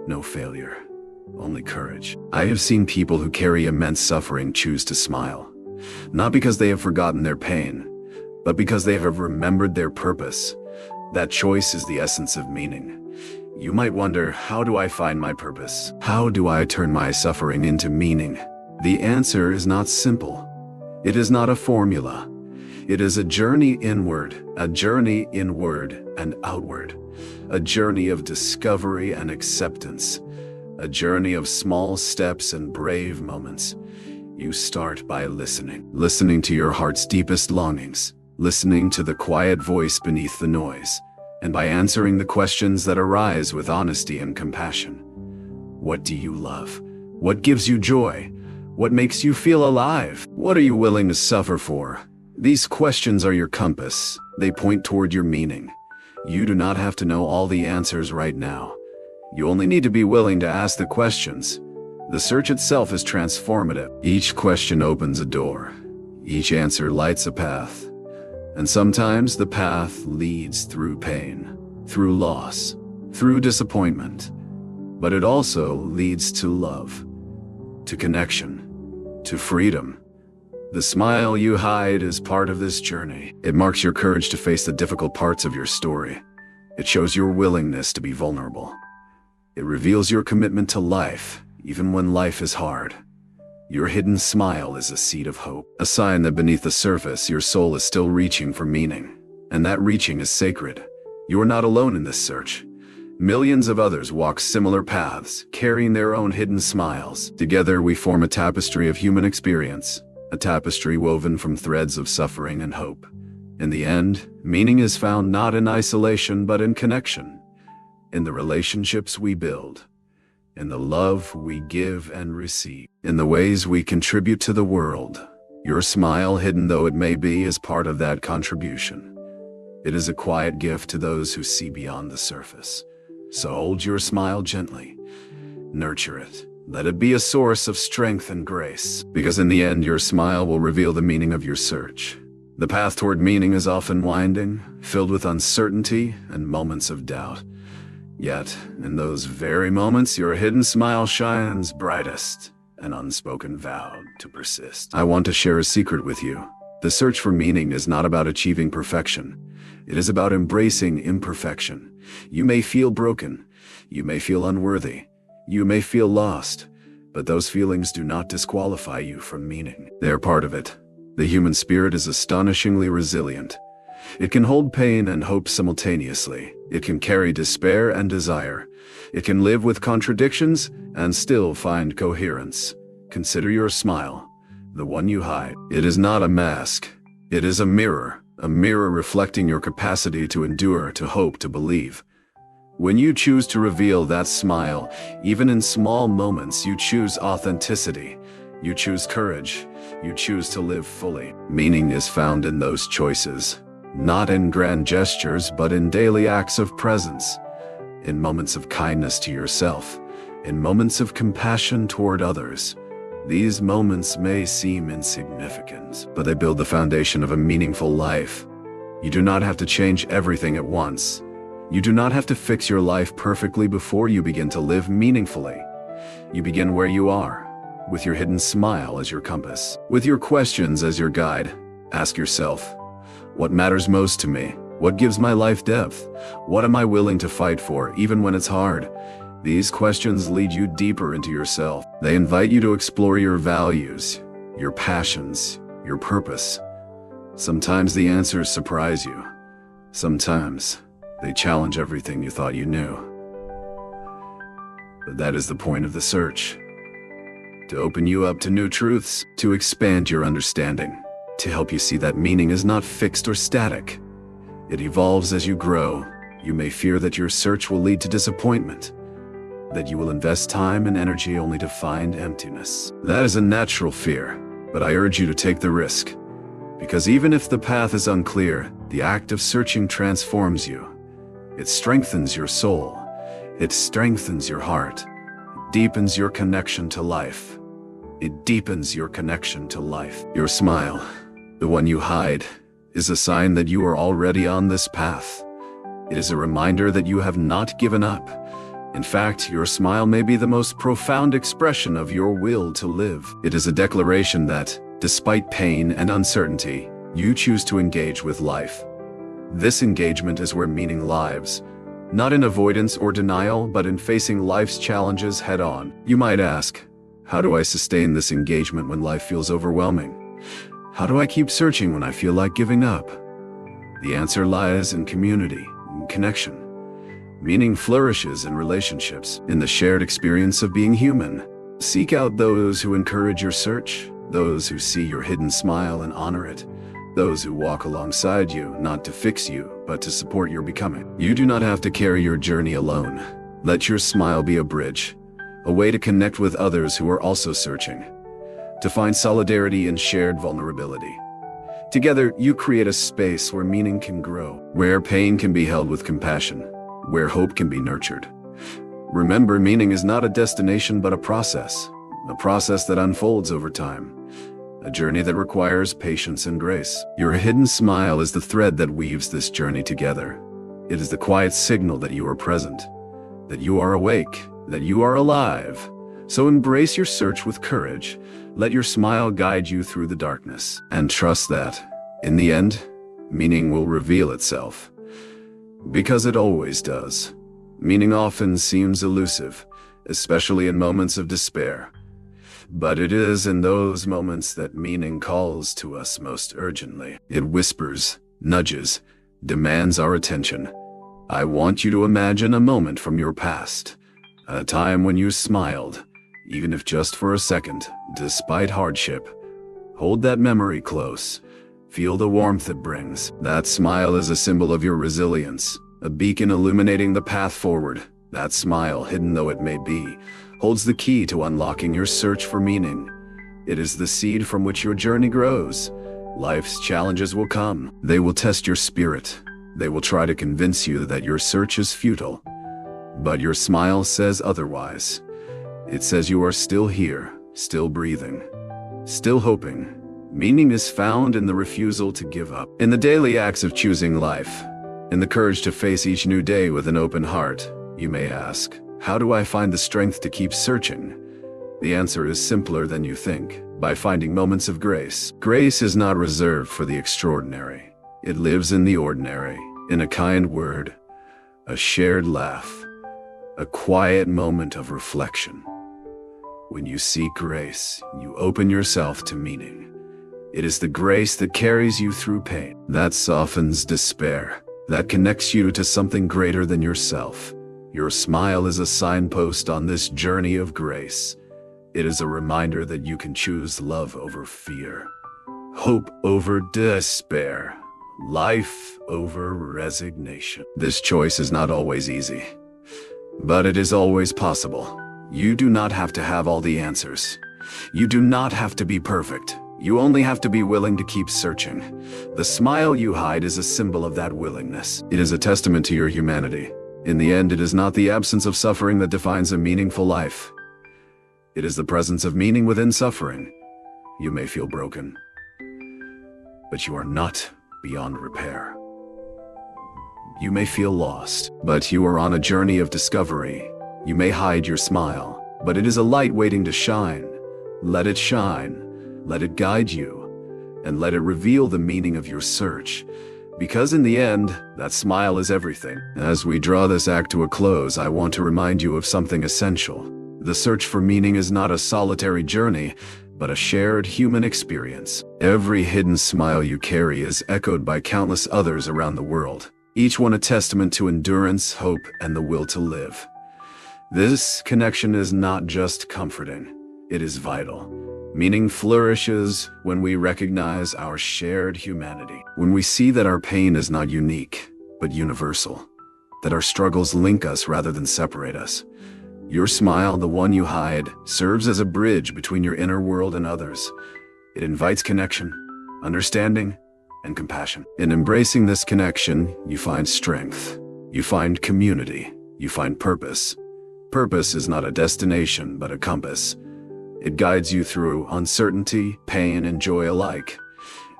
no failure, only courage. I have seen people who carry immense suffering choose to smile, not because they have forgotten their pain, but because they have remembered their purpose. That choice is the essence of meaning. You might wonder, how do I find my purpose? How do I turn my suffering into meaning? The answer is not simple. It is not a formula. It is a journey inward and outward, a journey of discovery and acceptance, a journey of small steps and brave moments. You start by listening to your heart's deepest longings, listening to the quiet voice beneath the noise, and by answering the questions that arise with honesty and compassion. What do you love? What gives you joy? What makes you feel alive? What are you willing to suffer for? These questions are your compass. They point toward your meaning. You do not have to know all the answers right now. You only need to be willing to ask the questions. The search itself is transformative. Each question opens a door. Each answer lights a path. And sometimes the path leads through pain, through loss, through disappointment. But it also leads to love, to connection, to freedom. The smile you hide is part of this journey. It marks your courage to face the difficult parts of your story. It shows your willingness to be vulnerable. It reveals your commitment to life, even when life is hard. Your hidden smile is a seed of hope, a sign that beneath the surface your soul is still reaching for meaning. And that reaching is sacred. You are not alone in this search. Millions of others walk similar paths, carrying their own hidden smiles. Together we form a tapestry of human experience, a tapestry woven from threads of suffering and hope. In the end, meaning is found not in isolation but in connection, in the relationships we build, in the love we give and receive, in the ways we contribute to the world. Your smile, hidden though it may be, is part of that contribution. It is a quiet gift to those who see beyond the surface. So hold your smile gently. Nurture it. Let it be a source of strength and grace, because in the end your smile will reveal the meaning of your search. The path toward meaning is often winding, filled with uncertainty and moments of doubt. Yet, in those very moments, your hidden smile shines brightest, an unspoken vow to persist. I want to share a secret with you. The search for meaning is not about achieving perfection. It is about embracing imperfection. You may feel broken. You may feel unworthy. You may feel lost. But those feelings do not disqualify you from meaning. They are part of it. The human spirit is astonishingly resilient. It can hold pain and hope simultaneously. It can carry despair and desire. It can live with contradictions and still find coherence. Consider your smile, the one you hide. It is not a mask. It is a mirror reflecting your capacity to endure, to hope, to believe. When you choose to reveal that smile, even in small moments, you choose authenticity. You choose courage. You choose to live fully. Meaning is found in those choices. Not in grand gestures, but in daily acts of presence, in moments of kindness to yourself, in moments of compassion toward others. These moments may seem insignificant, but they build the foundation of a meaningful life. You do not have to change everything at once. You do not have to fix your life perfectly before you begin to live meaningfully. You begin where you are, with your hidden smile as your compass, with your questions as your guide. Ask yourself, what matters most to me? What gives my life depth? What am I willing to fight for, even when it's hard? These questions lead you deeper into yourself. They invite you to explore your values, your passions, your purpose. Sometimes the answers surprise you. Sometimes they challenge everything you thought you knew. But that is the point of the search. To open you up to new truths, to expand your understanding, to help you see that meaning is not fixed or static. It evolves as you grow. You may fear that your search will lead to disappointment, that you will invest time and energy only to find emptiness. That is a natural fear, but I urge you to take the risk. Because even if the path is unclear, the act of searching transforms you. It strengthens your soul. It strengthens your heart. It deepens your connection to life. It deepens your connection to life. Your smile, the one you hide, is a sign that you are already on this path. It is a reminder that you have not given up. In fact, your smile may be the most profound expression of your will to live. It is a declaration that, despite pain and uncertainty, you choose to engage with life. This engagement is where meaning lives, not in avoidance or denial, but in facing life's challenges head-on. You might ask, how do I sustain this engagement when life feels overwhelming? How do I keep searching when I feel like giving up? The answer lies in community, in connection. Meaning flourishes in relationships, in the shared experience of being human. Seek out those who encourage your search, those who see your hidden smile and honor it, those who walk alongside you, not to fix you, but to support your becoming. You do not have to carry your journey alone. Let your smile be a bridge, a way to connect with others who are also searching, to find solidarity and shared vulnerability. Together, you create a space where meaning can grow, where pain can be held with compassion, where hope can be nurtured. Remember, meaning is not a destination but a process that unfolds over time, a journey that requires patience and grace. Your hidden smile is the thread that weaves this journey together. It is the quiet signal that you are present, that you are awake, that you are alive. So embrace your search with courage. Let your smile guide you through the darkness, and trust that, in the end, meaning will reveal itself. Because it always does. Meaning often seems elusive, especially in moments of despair. But it is in those moments that meaning calls to us most urgently. It whispers, nudges, demands our attention. I want you to imagine a moment from your past, a time when you smiled, even if just for a second, despite hardship. Hold that memory close. Feel the warmth it brings. That smile is a symbol of your resilience, a beacon illuminating the path forward. That smile, hidden though it may be, holds the key to unlocking your search for meaning. It is the seed from which your journey grows. Life's challenges will come. They will test your spirit. They will try to convince you that your search is futile. But your smile says otherwise. It says you are still here, still breathing, still hoping. Meaning is found in the refusal to give up, in the daily acts of choosing life, in the courage to face each new day with an open heart. You may ask, how do I find the strength to keep searching? The answer is simpler than you think, by finding moments of grace. Grace is not reserved for the extraordinary. It lives in the ordinary, in a kind word, a shared laugh, a quiet moment of reflection. When you seek grace, you open yourself to meaning. It is the grace that carries you through pain, that softens despair, that connects you to something greater than yourself. Your smile is a signpost on this journey of grace. It is a reminder that you can choose love over fear, hope over despair, life over resignation. This choice is not always easy, but it is always possible. You do not have to have all the answers. You do not have to be perfect. You only have to be willing to keep searching. The smile you hide is a symbol of that willingness. It is a testament to your humanity. In the end, it is not the absence of suffering that defines a meaningful life. It is the presence of meaning within suffering. You may feel broken, but you are not beyond repair. You may feel lost, but you are on a journey of discovery. You may hide your smile, but it is a light waiting to shine. Let it shine. Let it guide you, and let it reveal the meaning of your search. Because in the end, that smile is everything. As we draw this act to a close, I want to remind you of something essential. The search for meaning is not a solitary journey, but a shared human experience. Every hidden smile you carry is echoed by countless others around the world, each one a testament to endurance, hope, and the will to live. This connection is not just comforting, it is vital. Meaning flourishes when we recognize our shared humanity, when we see that our pain is not unique, but universal, that our struggles link us rather than separate us. Your smile, the one you hide, serves as a bridge between your inner world and others. It invites connection, understanding, and compassion. In embracing this connection, you find strength, you find community, you find purpose. Purpose is not a destination, but a compass. It guides you through uncertainty, pain, and joy alike.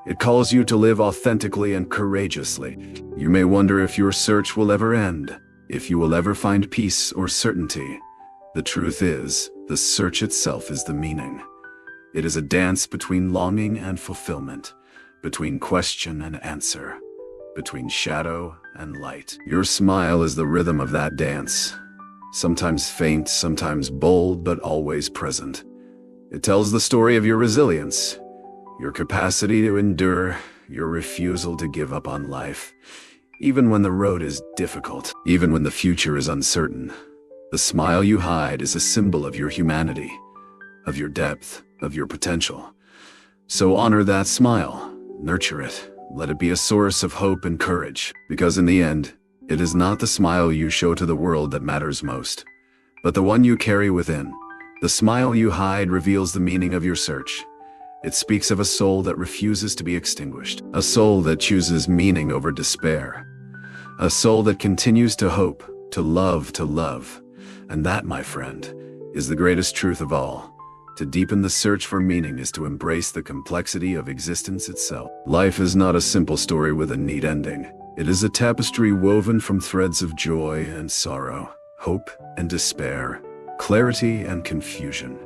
It calls you to live authentically and courageously. You may wonder if your search will ever end, if you will ever find peace or certainty. The truth is, the search itself is the meaning. It is a dance between longing and fulfillment, between question and answer, between shadow and light. Your smile is the rhythm of that dance, sometimes faint, sometimes bold, but always present. It tells the story of your resilience, your capacity to endure, your refusal to give up on life, even when the road is difficult, even when the future is uncertain. The smile you hide is a symbol of your humanity, of your depth, of your potential. So honor that smile, nurture it, let it be a source of hope and courage, because in the end, it is not the smile you show to the world that matters most, but the one you carry within. The smile you hide reveals the meaning of your search. It speaks of a soul that refuses to be extinguished, a soul that chooses meaning over despair, a soul that continues to hope, to love, to love. And that, my friend, is the greatest truth of all. To deepen the search for meaning is to embrace the complexity of existence itself. Life is not a simple story with a neat ending. It is a tapestry woven from threads of joy and sorrow, hope and despair, clarity and confusion.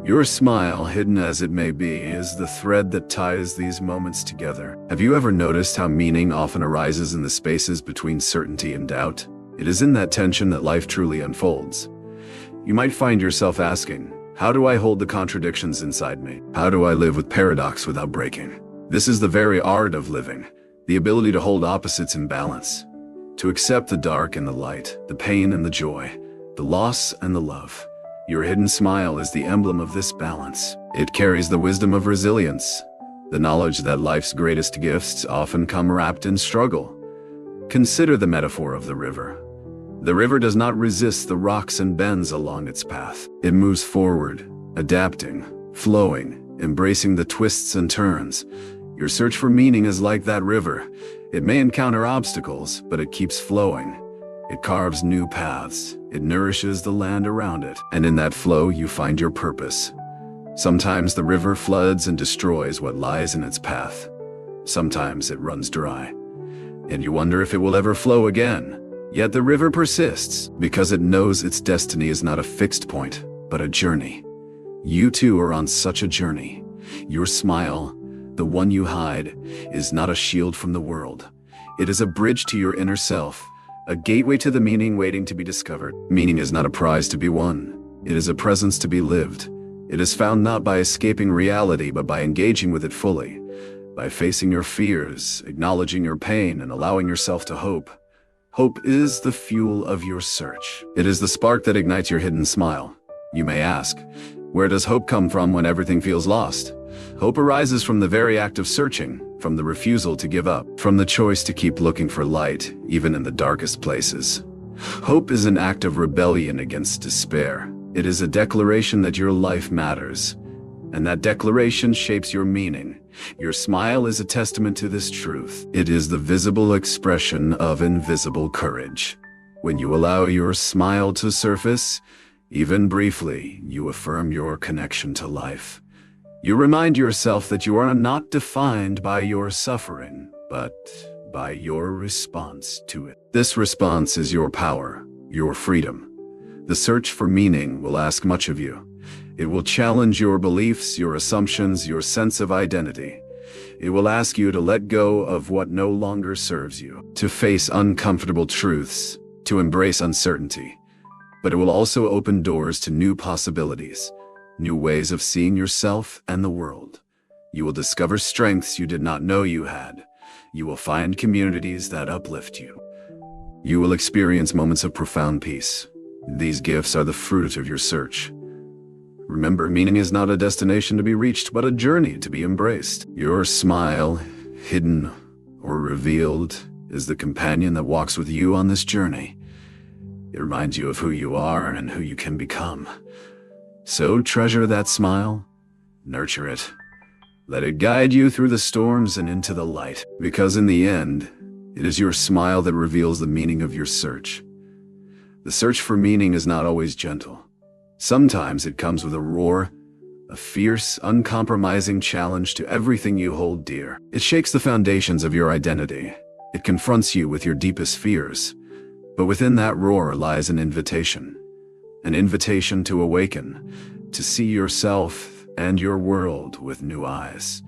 Your smile, hidden as it may be, is the thread that ties these moments together. Have you ever noticed how meaning often arises in the spaces between certainty and doubt? It is in that tension that life truly unfolds. You might find yourself asking, how do I hold the contradictions inside me? How do I live with paradox without breaking? This is the very art of living, the ability to hold opposites in balance, to accept the dark and the light, the pain and the joy, the loss and the love. Your hidden smile is the emblem of this balance. It carries the wisdom of resilience, the knowledge that life's greatest gifts often come wrapped in struggle. Consider the metaphor of the river. The river does not resist the rocks and bends along its path. It moves forward, adapting, flowing, embracing the twists and turns. Your search for meaning is like that river. It may encounter obstacles, but it keeps flowing. It carves new paths. It nourishes the land around it. And in that flow, you find your purpose. Sometimes the river floods and destroys what lies in its path. Sometimes it runs dry, and you wonder if it will ever flow again. Yet the river persists because it knows its destiny is not a fixed point, but a journey. You too are on such a journey. Your smile, the one you hide, is not a shield from the world. It is a bridge to your inner self, a gateway to the meaning waiting to be discovered. Meaning is not a prize to be won. It is a presence to be lived. It is found not by escaping reality, but by engaging with it fully, by facing your fears, acknowledging your pain, and allowing yourself to hope. Hope is the fuel of your search. It is the spark that ignites your hidden smile. You may ask, where does hope come from when everything feels lost? Hope arises from the very act of searching, from the refusal to give up, from the choice to keep looking for light, even in the darkest places. Hope is an act of rebellion against despair. It is a declaration that your life matters, and that declaration shapes your meaning. Your smile is a testament to this truth. It is the visible expression of invisible courage. When you allow your smile to surface, even briefly, you affirm your connection to life. You remind yourself that you are not defined by your suffering, but by your response to it. This response is your power, your freedom. The search for meaning will ask much of you. It will challenge your beliefs, your assumptions, your sense of identity. It will ask you to let go of what no longer serves you, to face uncomfortable truths, to embrace uncertainty. But it will also open doors to new possibilities, new ways of seeing yourself and the world. You will discover strengths you did not know you had. You will find communities that uplift you. You will experience moments of profound peace. These gifts are the fruit of your search. Remember, meaning is not a destination to be reached, but a journey to be embraced. Your smile, hidden or revealed, is the companion that walks with you on this journey. It reminds you of who you are and who you can become. So treasure that smile, nurture it. Let it guide you through the storms and into the light, because in the end, it is your smile that reveals the meaning of your search. The search for meaning is not always gentle. Sometimes it comes with a roar, a fierce, uncompromising challenge to everything you hold dear. It shakes the foundations of your identity. It confronts you with your deepest fears. But within that roar lies an invitation to awaken, to see yourself and your world with new eyes.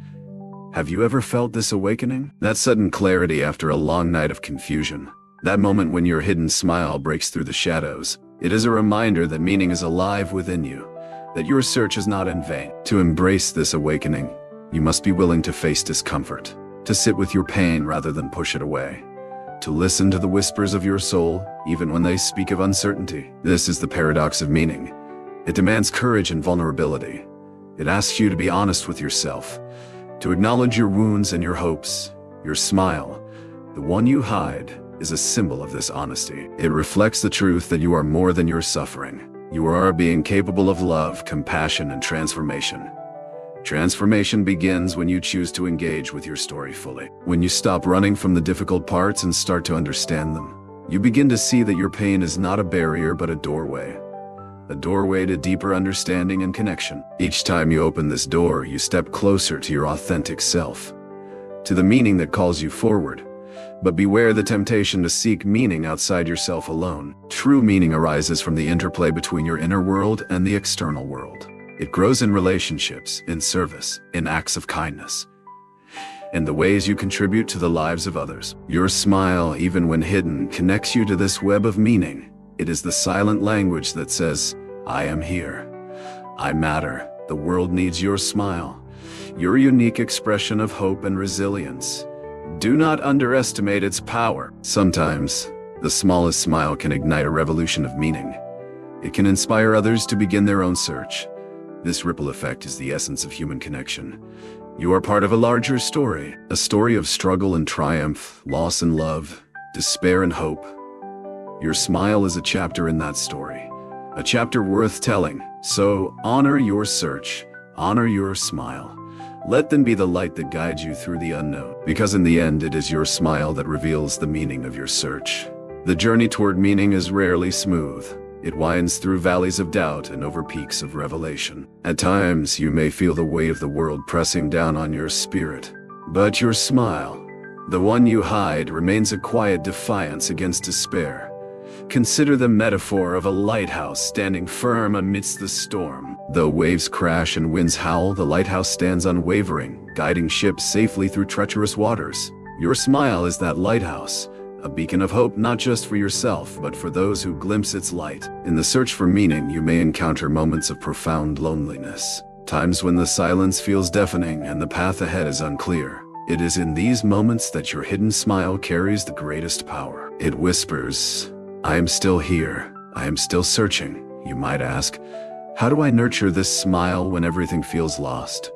Have you ever felt this awakening? That sudden clarity after a long night of confusion. That moment when your hidden smile breaks through the shadows. It is a reminder that meaning is alive within you, that your search is not in vain. To embrace this awakening, you must be willing to face discomfort, to sit with your pain rather than push it away, to listen to the whispers of your soul, even when they speak of uncertainty. This is the paradox of meaning. It demands courage and vulnerability. It asks you to be honest with yourself, to acknowledge your wounds and your hopes. Your smile, the one you hide, is a symbol of this honesty. It reflects the truth that you are more than your suffering. You are a being capable of love, compassion, and transformation. Transformation begins when you choose to engage with your story fully. When you stop running from the difficult parts and start to understand them, you begin to see that your pain is not a barrier but a doorway to deeper understanding and connection. Each time you open this door, you step closer to your authentic self, to the meaning that calls you forward. But beware the temptation to seek meaning outside yourself alone. True meaning arises from the interplay between your inner world and the external world. It grows in relationships, in service, in acts of kindness, in the ways you contribute to the lives of others. Your smile, even when hidden, connects you to this web of meaning. It is the silent language that says, I am here. I matter. The world needs your smile, your unique expression of hope and resilience. Do not underestimate its power. Sometimes, the smallest smile can ignite a revolution of meaning. It can inspire others to begin their own search. This ripple effect is the essence of human connection. You are part of a larger story, a story of struggle and triumph, loss and love, despair and hope. Your smile is a chapter in that story, a chapter worth telling. So honor your search, honor your smile. Let them be the light that guides you through the unknown, because in the end it is your smile that reveals the meaning of your search. The journey toward meaning is rarely smooth. It winds through valleys of doubt and over peaks of revelation. At times, you may feel the weight of the world pressing down on your spirit. But your smile, the one you hide, remains a quiet defiance against despair. Consider the metaphor of a lighthouse standing firm amidst the storm. Though waves crash and winds howl, the lighthouse stands unwavering, guiding ships safely through treacherous waters. Your smile is that lighthouse, a beacon of hope not just for yourself, but for those who glimpse its light. In the search for meaning, you may encounter moments of profound loneliness, times when the silence feels deafening and the path ahead is unclear. It is in these moments that your hidden smile carries the greatest power. It whispers, I am still here. I am still searching. You might ask, how do I nurture this smile when everything feels lost?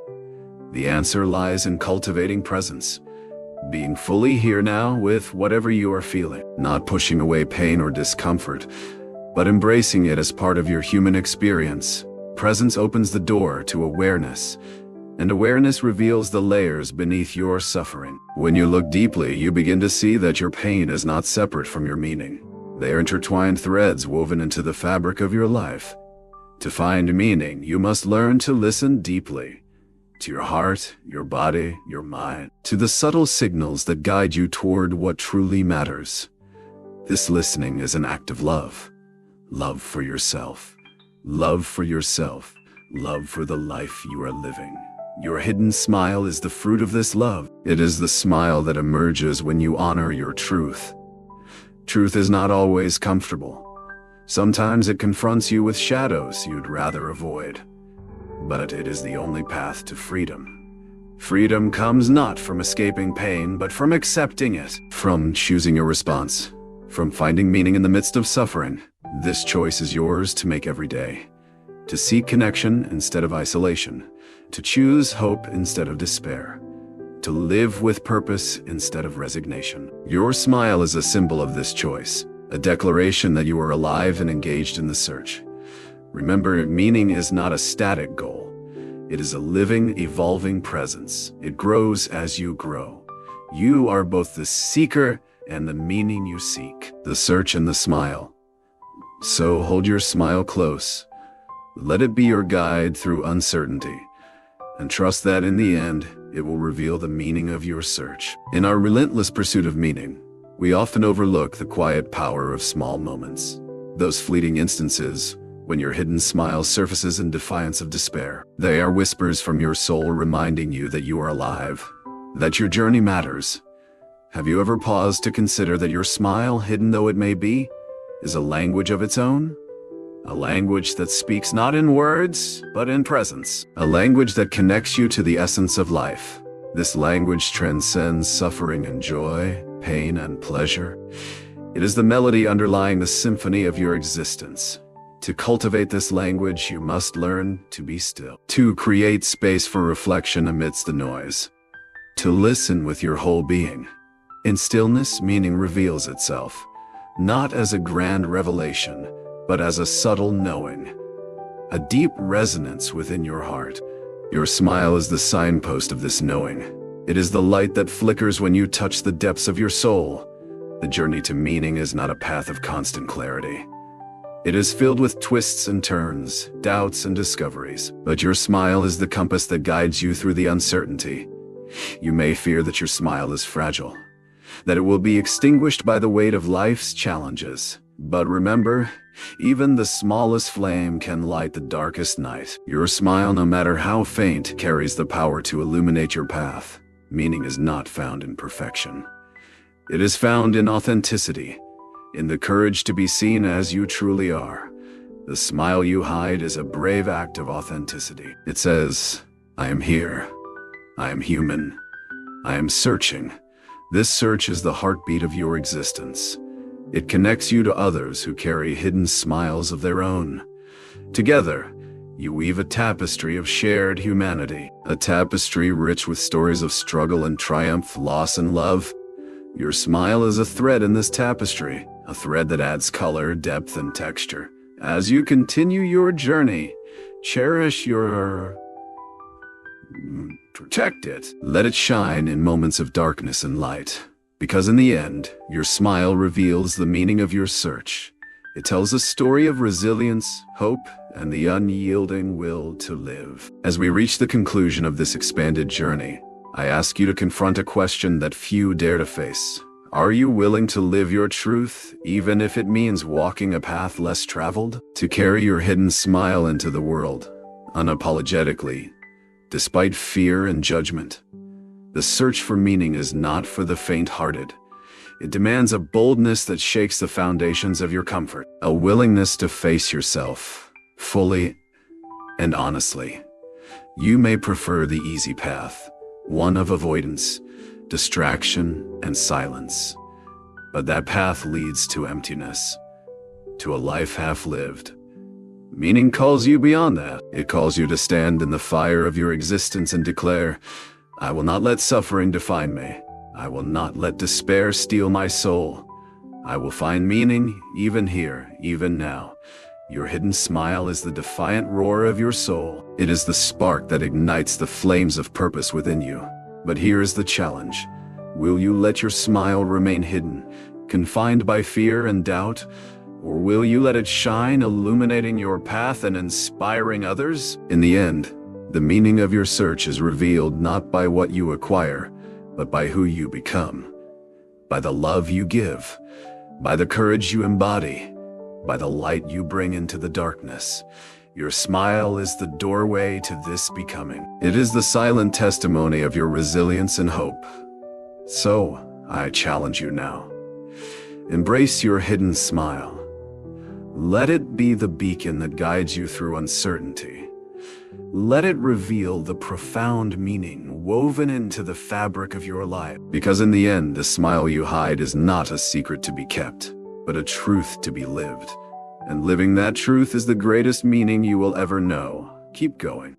The answer lies in cultivating presence. Being fully here now with whatever you are feeling, not pushing away pain or discomfort, but embracing it as part of your human experience. Presence opens the door to awareness, and awareness reveals the layers beneath your suffering. When you look deeply, you begin to see that your pain is not separate from your meaning. They are intertwined threads woven into the fabric of your life. To find meaning, you must learn to listen deeply. To your heart, your body, your mind, to the subtle signals that guide you toward what truly matters. This listening is an act of love. Love for yourself. Love for yourself. Love for the life you are living. Your hidden smile is the fruit of this love. It is the smile that emerges when you honor your truth. Truth is not always comfortable. Sometimes it confronts you with shadows you'd rather avoid. but it is the only path to freedom. Freedom comes not from escaping pain, but from accepting it, from choosing your response, from finding meaning in the midst of suffering. This choice is yours to make every day. To seek connection instead of isolation, to choose hope instead of despair, to live with purpose instead of resignation. Your smile is a symbol of this choice, a declaration that you are alive and engaged in the search. Remember, meaning is not a static goal. It is a living, evolving presence. It grows as you grow. You are both the seeker and the meaning you seek, the search and the smile. So hold your smile close. Let it be your guide through uncertainty, and trust that in the end, it will reveal the meaning of your search. In our relentless pursuit of meaning, we often overlook the quiet power of small moments, those fleeting instances when your hidden smile surfaces in defiance of despair. They are whispers from your soul reminding you that you are alive, that your journey matters. Have you ever paused to consider that your smile, hidden though it may be, is a language of its own? A language that speaks not in words, but in presence. A language that connects you to the essence of life. This language transcends suffering and joy, pain and pleasure. It is the melody underlying the symphony of your existence. To cultivate this language, you must learn to be still, to create space for reflection amidst the noise, to listen with your whole being. In stillness, meaning reveals itself, not as a grand revelation, but as a subtle knowing, a deep resonance within your heart. Your smile is the signpost of this knowing. It is the light that flickers when you touch the depths of your soul. The journey to meaning is not a path of constant clarity. It is filled with twists and turns, doubts and discoveries, but your smile is the compass that guides you through the uncertainty. You may fear that your smile is fragile, that it will be extinguished by the weight of life's challenges. But remember, even the smallest flame can light the darkest night. Your smile, no matter how faint, carries the power to illuminate your path. Meaning is not found in perfection. It is found in authenticity, in the courage to be seen as you truly are. The smile you hide is a brave act of authenticity. It says, I am here. I am human. I am searching. This search is the heartbeat of your existence. It connects you to others who carry hidden smiles of their own. Together, you weave a tapestry of shared humanity, a tapestry rich with stories of struggle and triumph, loss and love. Your smile is a thread in this tapestry, a thread that adds color, depth, and texture. As you continue your journey, cherish protect it. Let it shine in moments of darkness and light. Because in the end, your smile reveals the meaning of your search. It tells a story of resilience, hope, and the unyielding will to live. As we reach the conclusion of this expanded journey, I ask you to confront a question that few dare to face. Are you willing to live your truth, even if it means walking a path less traveled? To carry your hidden smile into the world, unapologetically, despite fear and judgment? The search for meaning is not for the faint-hearted. It demands a boldness that shakes the foundations of your comfort, a willingness to face yourself, fully and honestly. You may prefer the easy path, one of avoidance, distraction, and silence. But that path leads to emptiness, to a life half-lived. Meaning calls you beyond that. It calls you to stand in the fire of your existence and declare, I will not let suffering define me. I will not let despair steal my soul. I will find meaning even here, even now. Your hidden smile is the defiant roar of your soul. It is the spark that ignites the flames of purpose within you. But here is the challenge. Will you let your smile remain hidden, confined by fear and doubt? Or will you let it shine, illuminating your path and inspiring others? In the end, the meaning of your search is revealed not by what you acquire, but by who you become, by the love you give, by the courage you embody, by the light you bring into the darkness. Your smile is the doorway to this becoming. It is the silent testimony of your resilience and hope. So, I challenge you now. Embrace your hidden smile. Let it be the beacon that guides you through uncertainty, Let it reveal the profound meaning woven into the fabric of your life. Because in the end, the smile you hide is not a secret to be kept, but a truth to be lived. And living that truth is the greatest meaning you will ever know. Keep going.